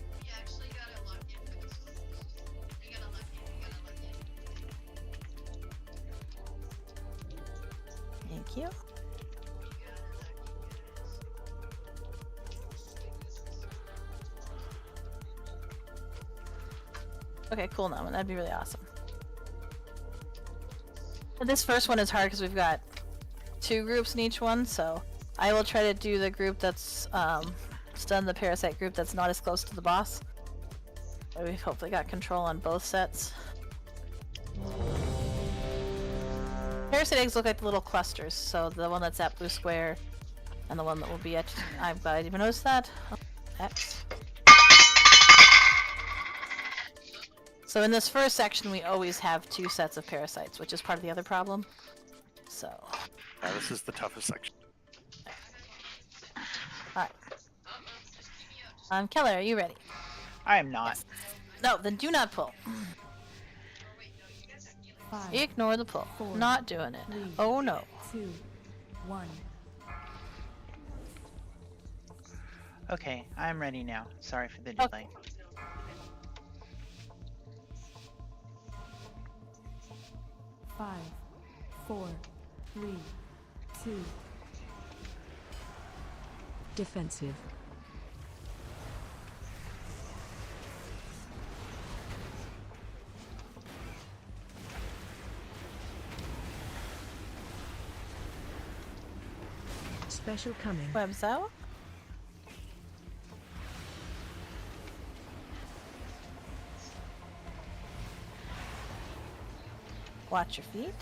Thank you. Okay, cool, now that'd be really awesome. But this first one is hard because we've got 2 groups in each one, so I will try to do the group that's stun the parasite group that's not as close to the boss. We've hopefully got control on both sets. Parasite eggs look like little clusters, so the one that's at blue square and the one that will be at... I'm glad I didn't even notice that. Oh, X. So in this first section, we always have 2 sets of parasites, which is part of the other problem. So. Yeah, this is the toughest section. Alright. Kela, are you ready? I am not. No, then do not pull. 5, Ignore the pull. 4, Not doing it. 3, Oh no. 2, 1. Okay, I'm ready now. Sorry for the delay. 5, 4, 3, 2. Defensive. Special coming. Webs out. Watch your feet.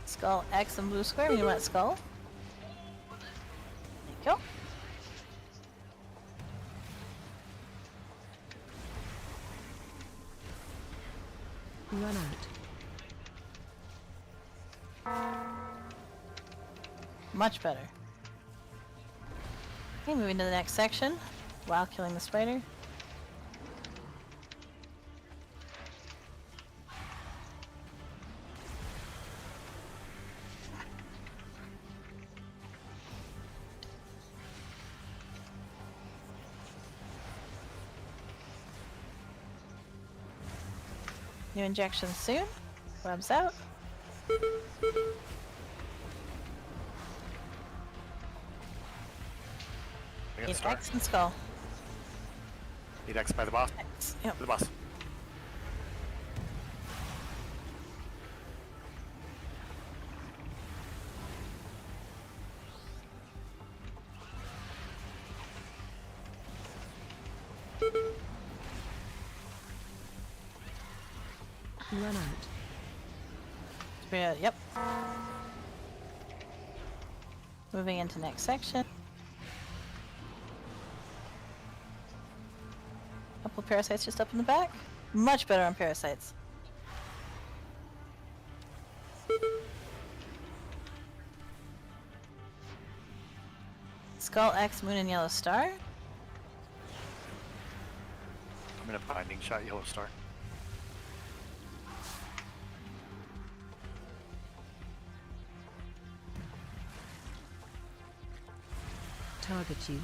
Skull X and blue square. You want skull? There you go. Run out. Much better. Okay, moving to the next section while killing the spider. New injections soon. Webs out. Need X and skull. Need X by the boss. X, yep. The boss. Run out. Yep. Moving into next section. Couple of parasites just up in the back. Much better on parasites. Skull X, Moon, and Yellow Star. I'm gonna binding shot Yellow Star. Target you.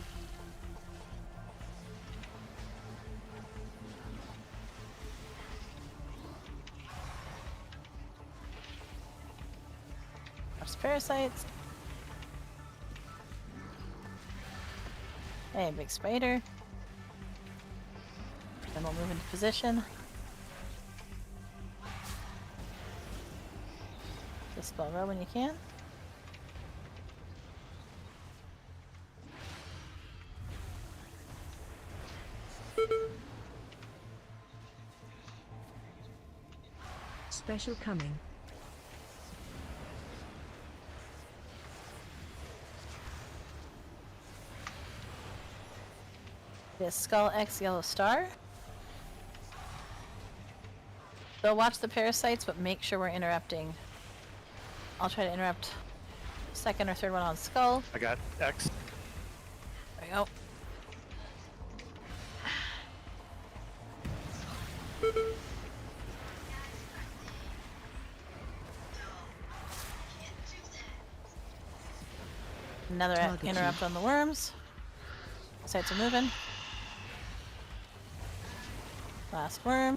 There's parasites. Hey, big spider. Then we'll move into position. Just spell row when you can. Special coming. This Skull X Yellow Star. They'll watch the parasites, but make sure we're interrupting. I'll try to interrupt second or third one on Skull. I got X. There we go. Another Target interrupt on the worms. Sites are moving. Last worm.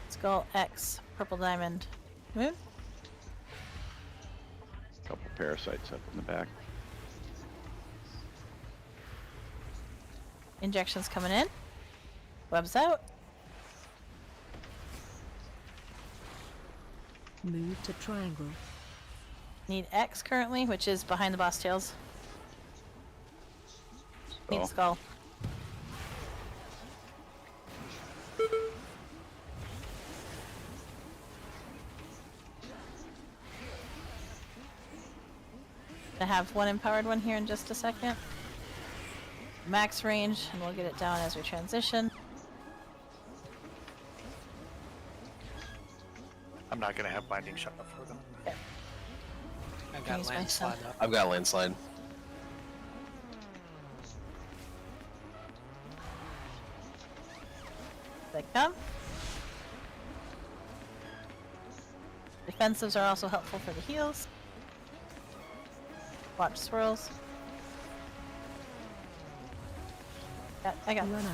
Skull X, purple diamond, moon. Couple parasites up in the back. Injections coming in. Webs out. Move to triangle. Need X currently, which is behind the boss tails. Need skull. I have one empowered one here in just a second. Max range, and we'll get it down as we transition. I'm not gonna have binding shot for them. Okay. I've got Use my landslide son. up. I've got landslide. They come. Defensives are also helpful for the heals. Watch swirls. I got Run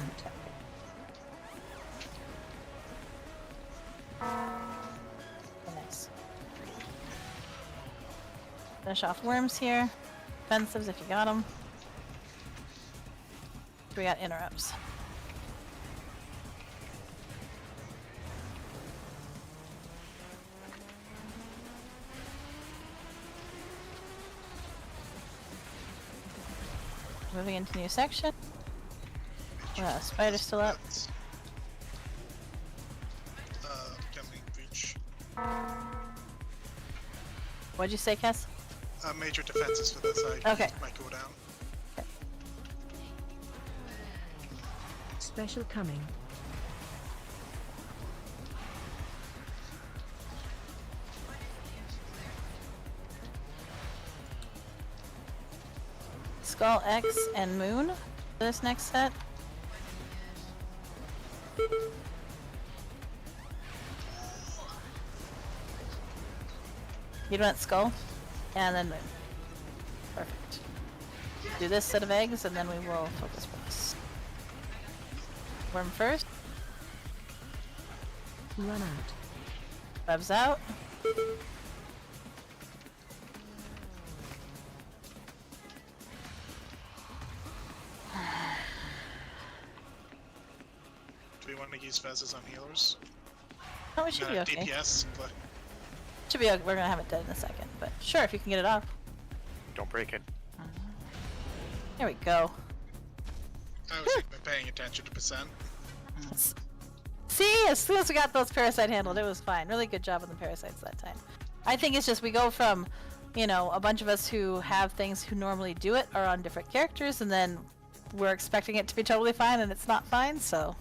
out. Nice. Finish off worms here. Defensives if you got them. We got interrupts. Moving into new section. Spider's still up. Coming breach. What'd you say, Cass? Major defenses for that side. Okay. Might go down. Special coming. Skull X and Moon for this next set. You'd want Skull and then Moon. Perfect. Do this set of eggs and then we will focus bonus. Worm first. Run out. Webs out. Do we want to use Fezzes on healers? Oh, we should be okay. DPS, but Should be okay. We're gonna have it dead in a second, but sure, if you can get it off. Don't break it. There we go. I was even paying attention to percent. See, as soon as we got those parasite handled, it was fine. Really good job on the parasites that time. I think it's just we go from, you know, a bunch of us who have things who normally do it are on different characters, and then we're expecting it to be totally fine, and it's not fine, so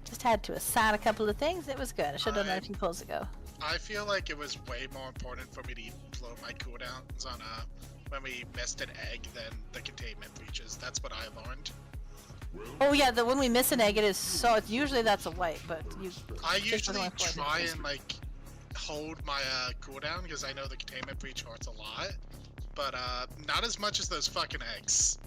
just had to assign a couple of things. It was good. I should have done that a few pulls ago. I feel like it was way more important for me to blow my cooldowns on when we missed an egg than the containment breaches. That's what I learned. Oh yeah, when we miss an egg, it is so. Usually that's a wipe, but you. I usually try and like hold my cooldown because I know the containment breach hurts a lot, but not as much as those fucking eggs.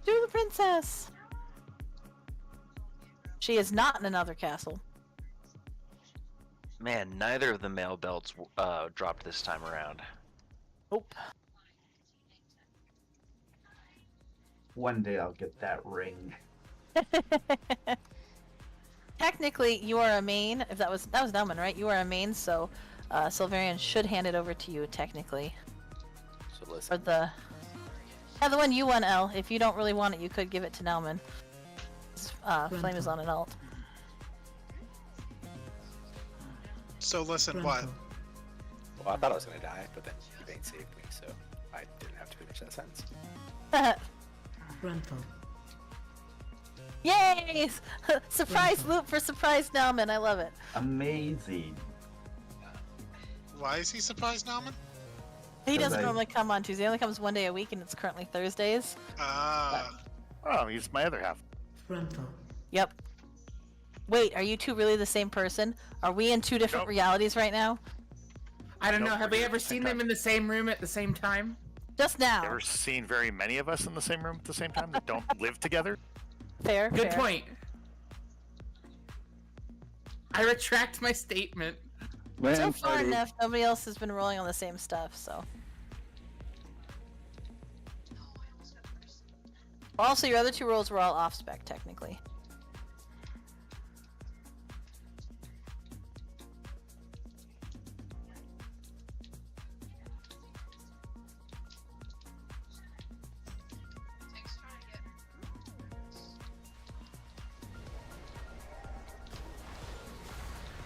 Do the princess. She is not in another castle. Man, neither of the male belts dropped this time around. Nope. One day I'll get that ring. Technically, you are a main. If that was Delman, right? You are a main, so Silverian should hand it over to you technically. So listen. For the one you won, L. If you don't really want it, you could give it to Nelman. Flame is on an alt. So listen, what? Well, I thought I was gonna die, but then Yvain saved me, so I didn't have to finish that sentence. Runful. Yay! Surprise loop for surprise Nelman. I love it. Amazing. Why is he surprised, Norman? He doesn't normally come on Tuesday. He only comes one day a week, and it's currently Thursdays. Oh, he's my other half. Runful. Yep. Wait, are you two really the same person? Are we in two different realities right now? I don't know. Have we ever seen them in the same room at the same time? Just now. Ever seen very many of us in the same room at the same time that don't live together? Fair. Good point. I retract my statement. So far enough, nobody else has been rolling on the same stuff, so. Also, your other two rolls were all off spec, technically.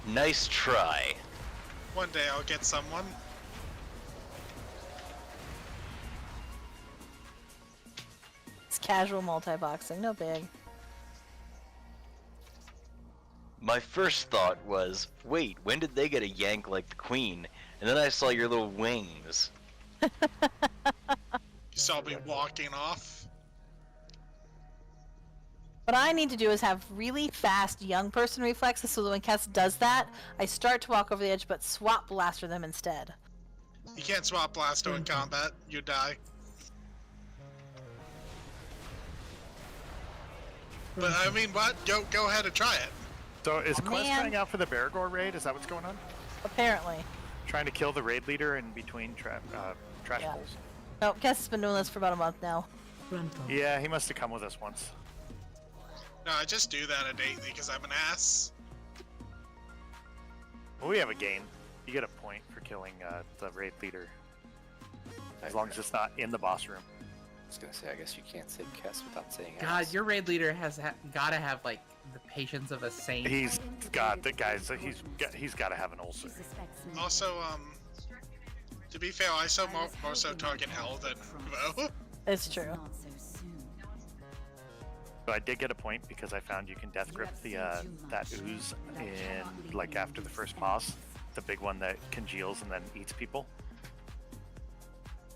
Nice try. One day I'll get someone. It's casual multi-boxing, no big. My first thought was, wait, when did they get a yank like the queen? And then I saw your little wings. You saw me walking off. What I need to do is have really fast young person reflexes, so that when Kess does that, I start to walk over the edge, but swap blaster them instead. You can't swap Blasto in combat. You die. But I mean, what? Go ahead and try it. So is Quest man. trying out for the Beargore raid? Is that what's going on? Apparently. Trying to kill the raid leader in between trash Yeah. pulls. No, Kess has been doing this for about a month now. Yeah, he must have come with us once. No, I just do that innately because I'm an ass. Well, we have a gain. You get a point for killing the raid leader. As long as it's not in the boss room. I was gonna say, I guess you can't say Kess without saying God, ass. your raid leader has gotta have like the patience of a saint. He's got the guys. He's got to have an ulcer. Also, To be fair, I saw more so target L than WoW. It's true. So I did get a point because I found you can death grip the that ooze in like after the first boss, the big one that congeals and then eats people.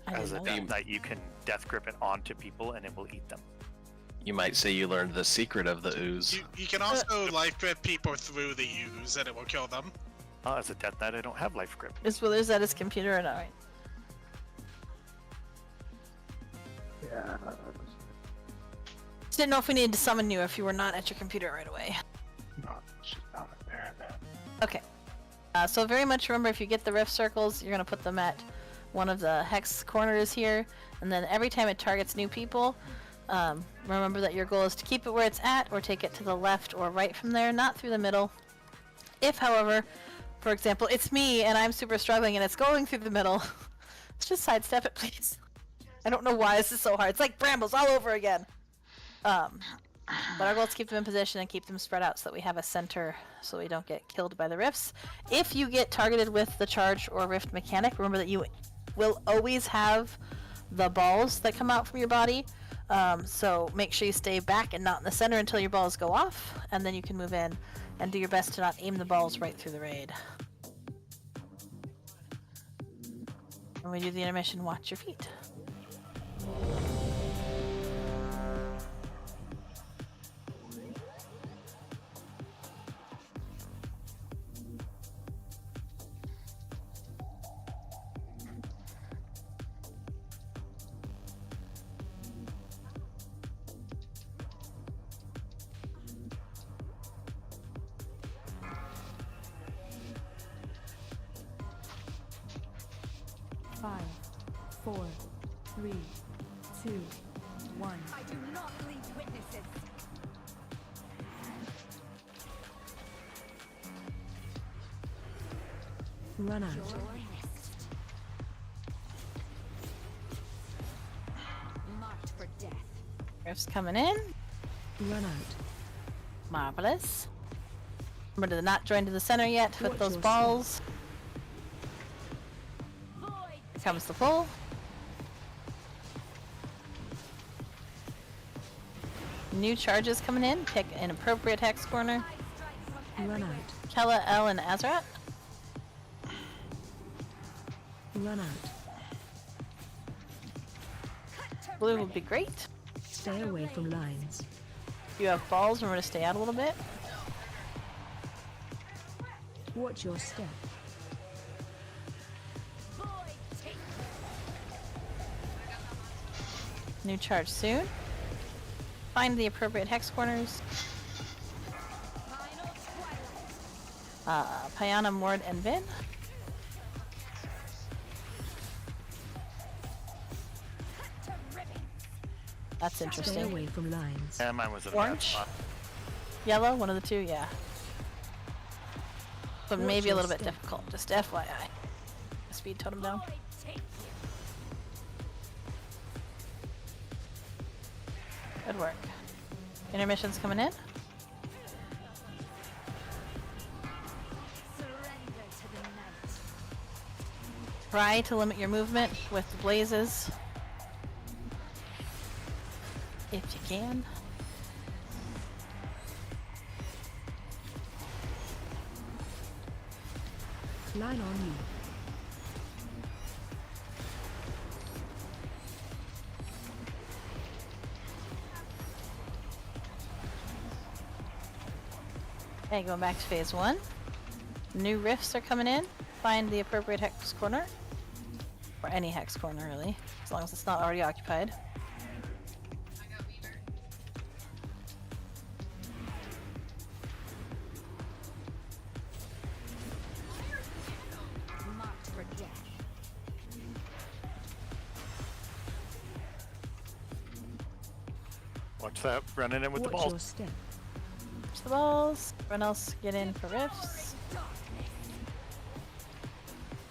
As a death knight, you can death grip it onto people and it will eat them. You might say you learned the secret of the ooze. You can also life grip people through the ooze and it will kill them. As a death knight, I don't have life grip. Is Willers at his computer or not? Right? Yeah. Just didn't know if we needed to summon you if you were not at your computer right away. No, she's not there. Okay. So very much remember, if you get the rift circles, you're going to put them at one of the hex corners here, and then every time it targets new people, remember that your goal is to keep it where it's at or take it to the left or right from there, not through the middle. If, however, for example, it's me and I'm super struggling and it's going through the middle, let's just sidestep it, please. I don't know why this is so hard. It's like brambles all over again. But our goal is to keep them in position and keep them spread out so that we have a center so we don't get killed by the rifts. If you get targeted with the charge or rift mechanic, remember that you will always have the balls that come out from your body. So make sure you stay back and not in the center until your balls go off, and then you can move in and do your best to not aim the balls right through the raid. When we do the intermission, watch your feet. Five, 4, 3, 2, 1. I do not leave witnesses. Run out. Marked for death. Rifts coming in. Run out. Marvelous. Remember to not join to the center yet with Watch those your balls. Here comes the pull. New charges coming in. Pick an appropriate hex corner. Run out. Kela, L, and Azrat. Run out. Blue would be great. Stay away from lines. If you have balls, remember to stay out a little bit. Watch your step. New charge soon. Find the appropriate hex corners. Payana, Mord, and Vin. That's Stay interesting. away from lines. Yeah, mine was a bad Orange? spot. Yellow, one of the two, yeah. But Watch maybe a your little bit step. difficult, just FYI. Speed totem down. Good work. Intermission's coming in. Try to limit your movement with the blazes. If you can. Line on you. Okay, going back to phase 1. New rifts are coming in. Find the appropriate hex corner. Or any hex corner, really. As long as it's not already occupied. Marked for death. Watch that, running in with the Watch ball. your step. Watch the balls. Everyone else get in for rifts.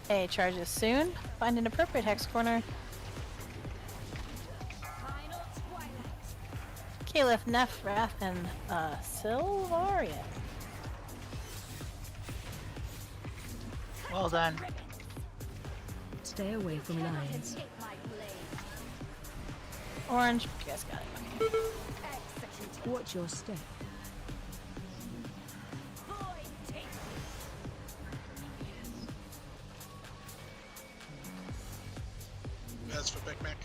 Okay, charges soon. Find an appropriate hex corner. Caliph, Neff, Wrath, and Sylvarian. Well done. Stay away from lines. Orange. You guys got it. Okay. Watch your step. As for Big Mac.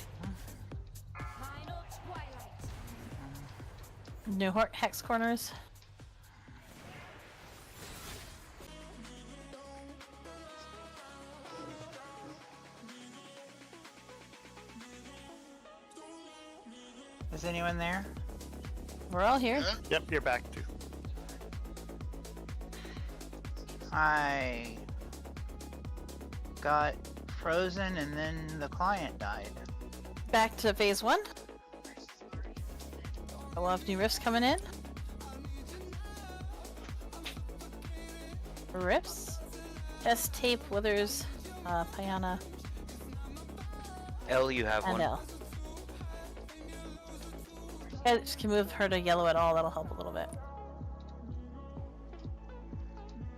New hex corners. Is anyone there? We're all here. Yep, you're back too. I got frozen and then the client died. Back to phase 1. We'll have new rifts coming in. Rifts. Test tape, withers, Piana, L, you have and one. L. Okay, just can move her to yellow at all, that'll help a little bit.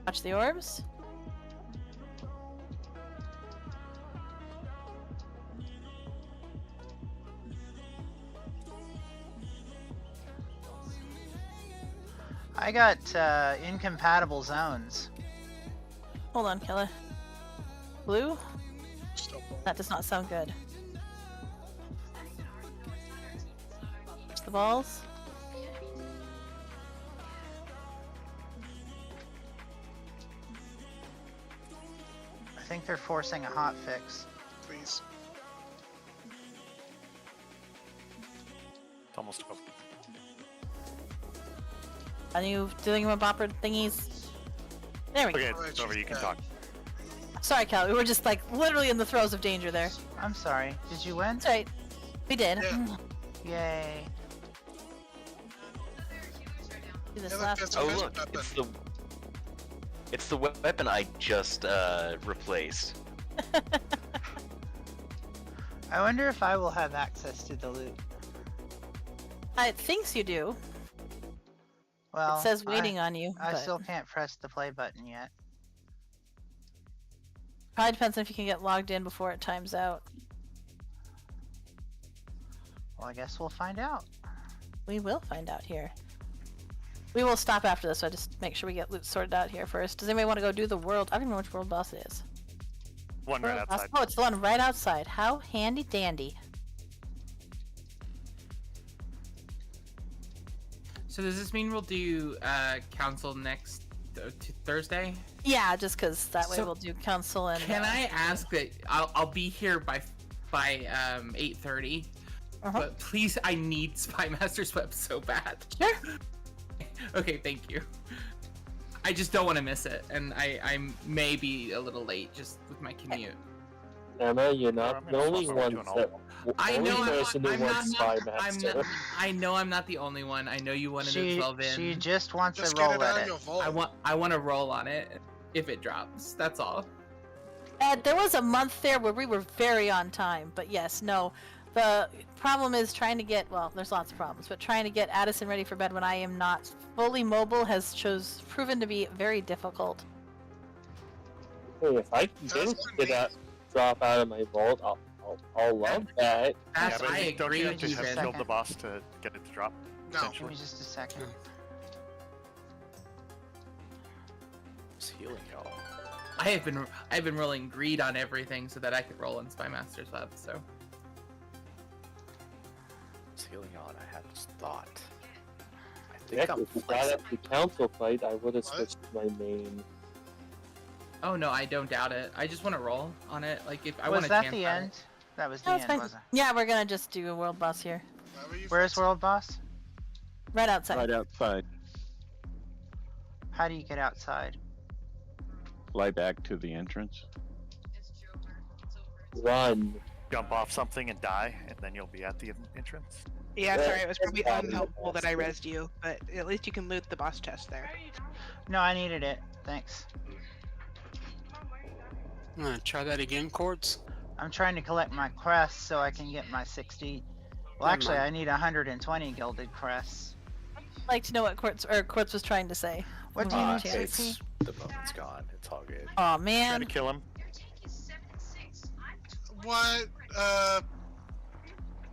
Watch the orbs. I got incompatible zones. Hold on, Kela. Blue? That does not sound good. Watch the balls. I think they're forcing a hot fix. Please. It's almost over. Are you doing my bopper thingies? There we Okay, go. it's over. You can talk. Sorry, Cal. We were just like literally in the throes of danger there. I'm sorry. Did you win? That's right. We did. Yay. Do this last Oh look, it's the weapon I just replaced. I wonder if I will have access to the loot. It thinks you do. Well, It says waiting on you. I but still can't press the play button yet. Probably depends on if you can get logged in before it times out. Well, I guess we'll find out. We will find out here. We will stop after this, so I just make sure we get loot sorted out here first. Does anybody want to go do the world? I don't even know which world boss it is. One right World boss- outside. Oh, it's the one right outside. How handy dandy. So does this mean we'll do council next Thursday? Yeah, just because that way So, we'll do council and. Can I ask that I'll be here by 8:30, but please, I need Spy Master's Web so bad. Sure. Okay, thank you. I just don't want to miss it, and I may be a little late just with my commute. Emma, you're not the only one that. I know only person who wants Spy Master. I know I'm not the only one. I know you wanted to 12 in. She just wants Just a get roll it out at of your it. vault. I want to roll on it if it drops. That's all. Ed, there was a month there where we were very on time, but yes, no. The problem is trying to get, well, there's lots of problems, but trying to get Addison ready for bed when I am not fully mobile has proven to be very difficult. Hey, if I can drop out of my vault, I'll love that. Yeah, but I don't agree you have with to you, have Ben. killed the boss to get it to drop? No. Give Essentially. me just a second. It's healing y'all. I've been rolling greed on everything so that I could roll in Spy Master's Web. So It's healing y'all, and I had this thought. I think Heck, I'm if we got up the council fight, I would have switched to my main. oh no, I don't doubt it. I just want to roll on it. Like if I Was want to. that the end? That was the No, it's end, fine. wasn't Yeah, we're gonna just do a world boss here. it? Where's World Boss? Right outside. Right outside. How do you get outside? Fly back to the entrance. Run. Jump off something and die, and then you'll be at the entrance. Yeah, sorry, it was probably That's unhelpful that I rezzed you, but at least you can loot the boss chest there. No, I needed it. Thanks. Try that again, Quartz. I'm trying to collect my crests so I can get my 60. Well, actually, I need 120 gilded crests. I'd like to know what Quartz was trying to say. What do you need, it's JP? the moment's gone. It's all good. Aw, Try man. to kill him. What?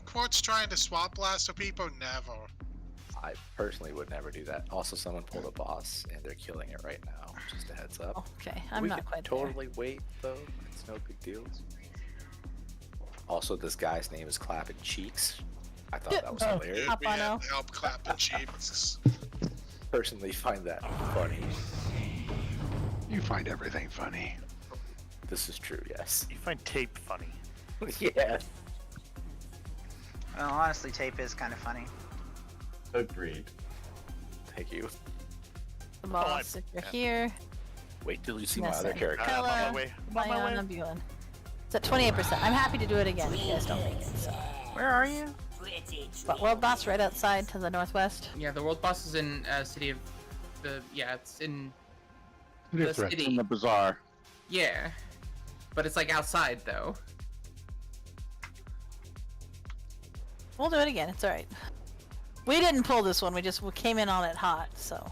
Quartz trying to swap blast with people? Never. I personally would never do that. Also, someone pulled a boss and they're killing it right now. Just a heads up. Okay, I'm we not could quite totally wait though. It's no big deal. Also, this guy's name is Clapping Cheeks. I thought that was hilarious. Hop We on had out. help clapping cheeks. Personally, find that funny. You find everything funny. This is true. Yes. You find tape funny. Yeah. Well, honestly, tape is kind of funny. Agreed. Thank you. The boss, if you're here. Wait till you see Yes, my other sir. character. Kela, on my way. I'm on my way. Ambulance. It's at 28%. I'm happy to do it again if you guys don't make it. So. Where are you? But world boss right outside to the northwest. Yeah, the world boss is in city of the. Yeah, it's in City the of Threat. city. In the bazaar. Yeah, but it's like outside though. We'll do it again. It's all right. We didn't pull this one. We came in on it hot. So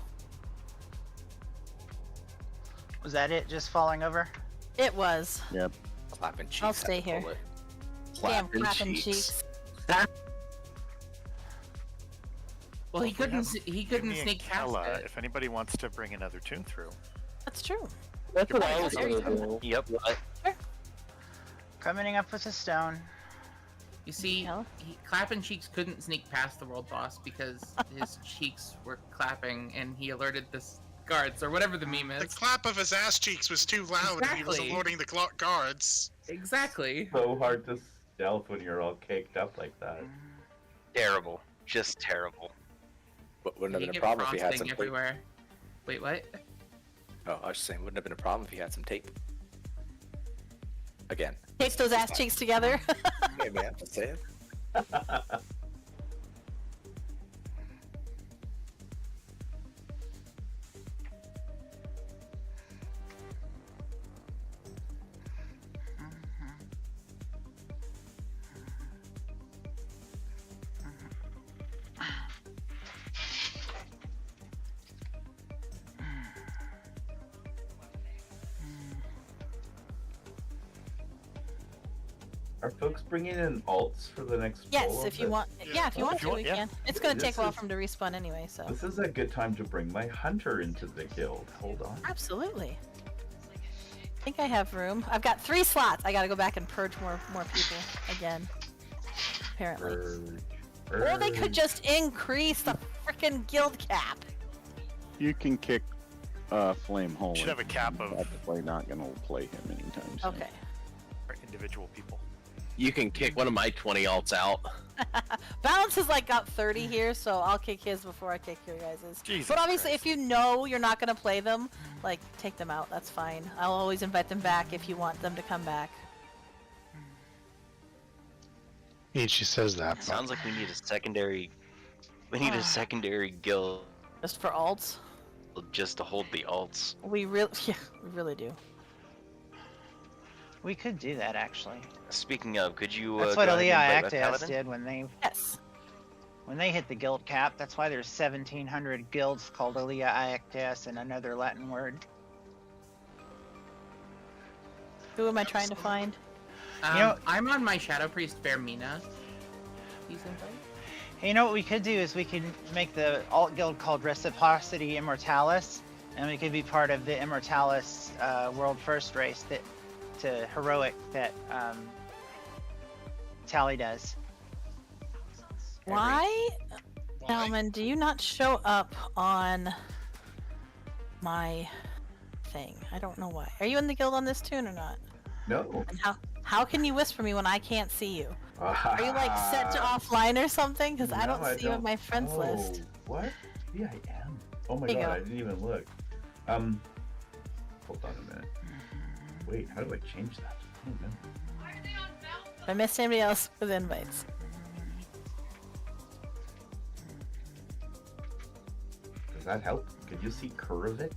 Was that it? Just falling over? it was. Yep. Clapping Cheeks. I'll stay had to here. pull it. Damn Clapping clapping cheeks. Well, he if we couldn't. have He couldn't Jimmy and sneak past Kela, it. if anybody wants to bring another tune through. That's true. That's what I was There you gonna go. do. Yep. Coming up with a stone. You see, Hell. Clapping Cheeks couldn't sneak past the world boss because his cheeks were clapping, and he alerted the guards or whatever the meme The is. clap of his ass cheeks was too loud and he was Exactly. alerting the guards. Exactly. So hard to stealth when you're all caked up like that. Terrible. Just terrible. But wouldn't have You been a get problem if he had frosting some tape. everywhere. Wait, what? Oh, I was just saying, wouldn't have been a problem if he had some tape. Again. Tape those ass cheeks together. Hey man, just saying. Are folks bringing in alts for the next Yes, poll if of you this? want. Yeah, if you want If you to, want, we yeah. can. It's gonna This take a while is- for him to respawn anyway. So This is a good time to bring my hunter into the guild. Hold on. absolutely. I think I have room. I've got 3 slots. I gotta go back and purge more people again. Apparently. Or they could just increase the freaking guild cap. You can kick Flame Hole. Should have a cap of- Probably not gonna play him anytime soon. Okay. For individual people. You can kick one of my 20 alts out. Balance has like got 30 here, so I'll kick his before I kick your guys's. Jesus But obviously, Christ. if you know you're not gonna play them, like take them out. That's fine. I'll always invite them back if you want them to come back. She says that. but- Sounds like we need a secondary. We need a secondary guild Just for alts, just to hold the alts. we really, yeah, we really do. We could do that actually. Speaking of, could you? That's go what ahead Alea and invite my Actas paladin? did when they Yes. hit the guild cap. That's why there's 1,700 guilds called Alea Actas and another Latin word. Who am I trying to find? I'm on my Shadow Priest Vermina. Please invite. Hey, you know what we could do is we could make the alt guild called Reciprocity Immortalis, and we could be part of the Immortalis World First race that to heroic that Tally does. Why, Gentlemen, do you not show up on my thing? I don't know why. Are you in the guild on this tune or not? No. And how can you whisper me when I can't see you? Are you like set to offline or something? Because I No, don't see you in my friends list. What? Yeah, I am. Oh my There you god, go. I didn't even look. Hold on a minute. Wait, how do I change that? Oh no. If I missed anybody else with invites. Does that help? Could you see Kurovic?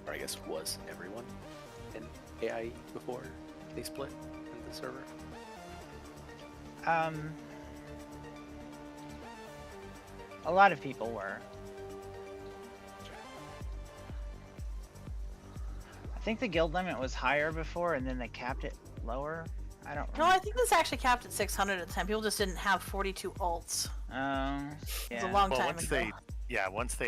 or I guess was everyone in AI before they split into the server? A lot of people were. I think the guild limit was higher before, and then they capped it lower. I don't. No, I think this actually capped at 600 at the time. People just didn't have 42 alts. Yeah. It was a long Well, time once ago. once they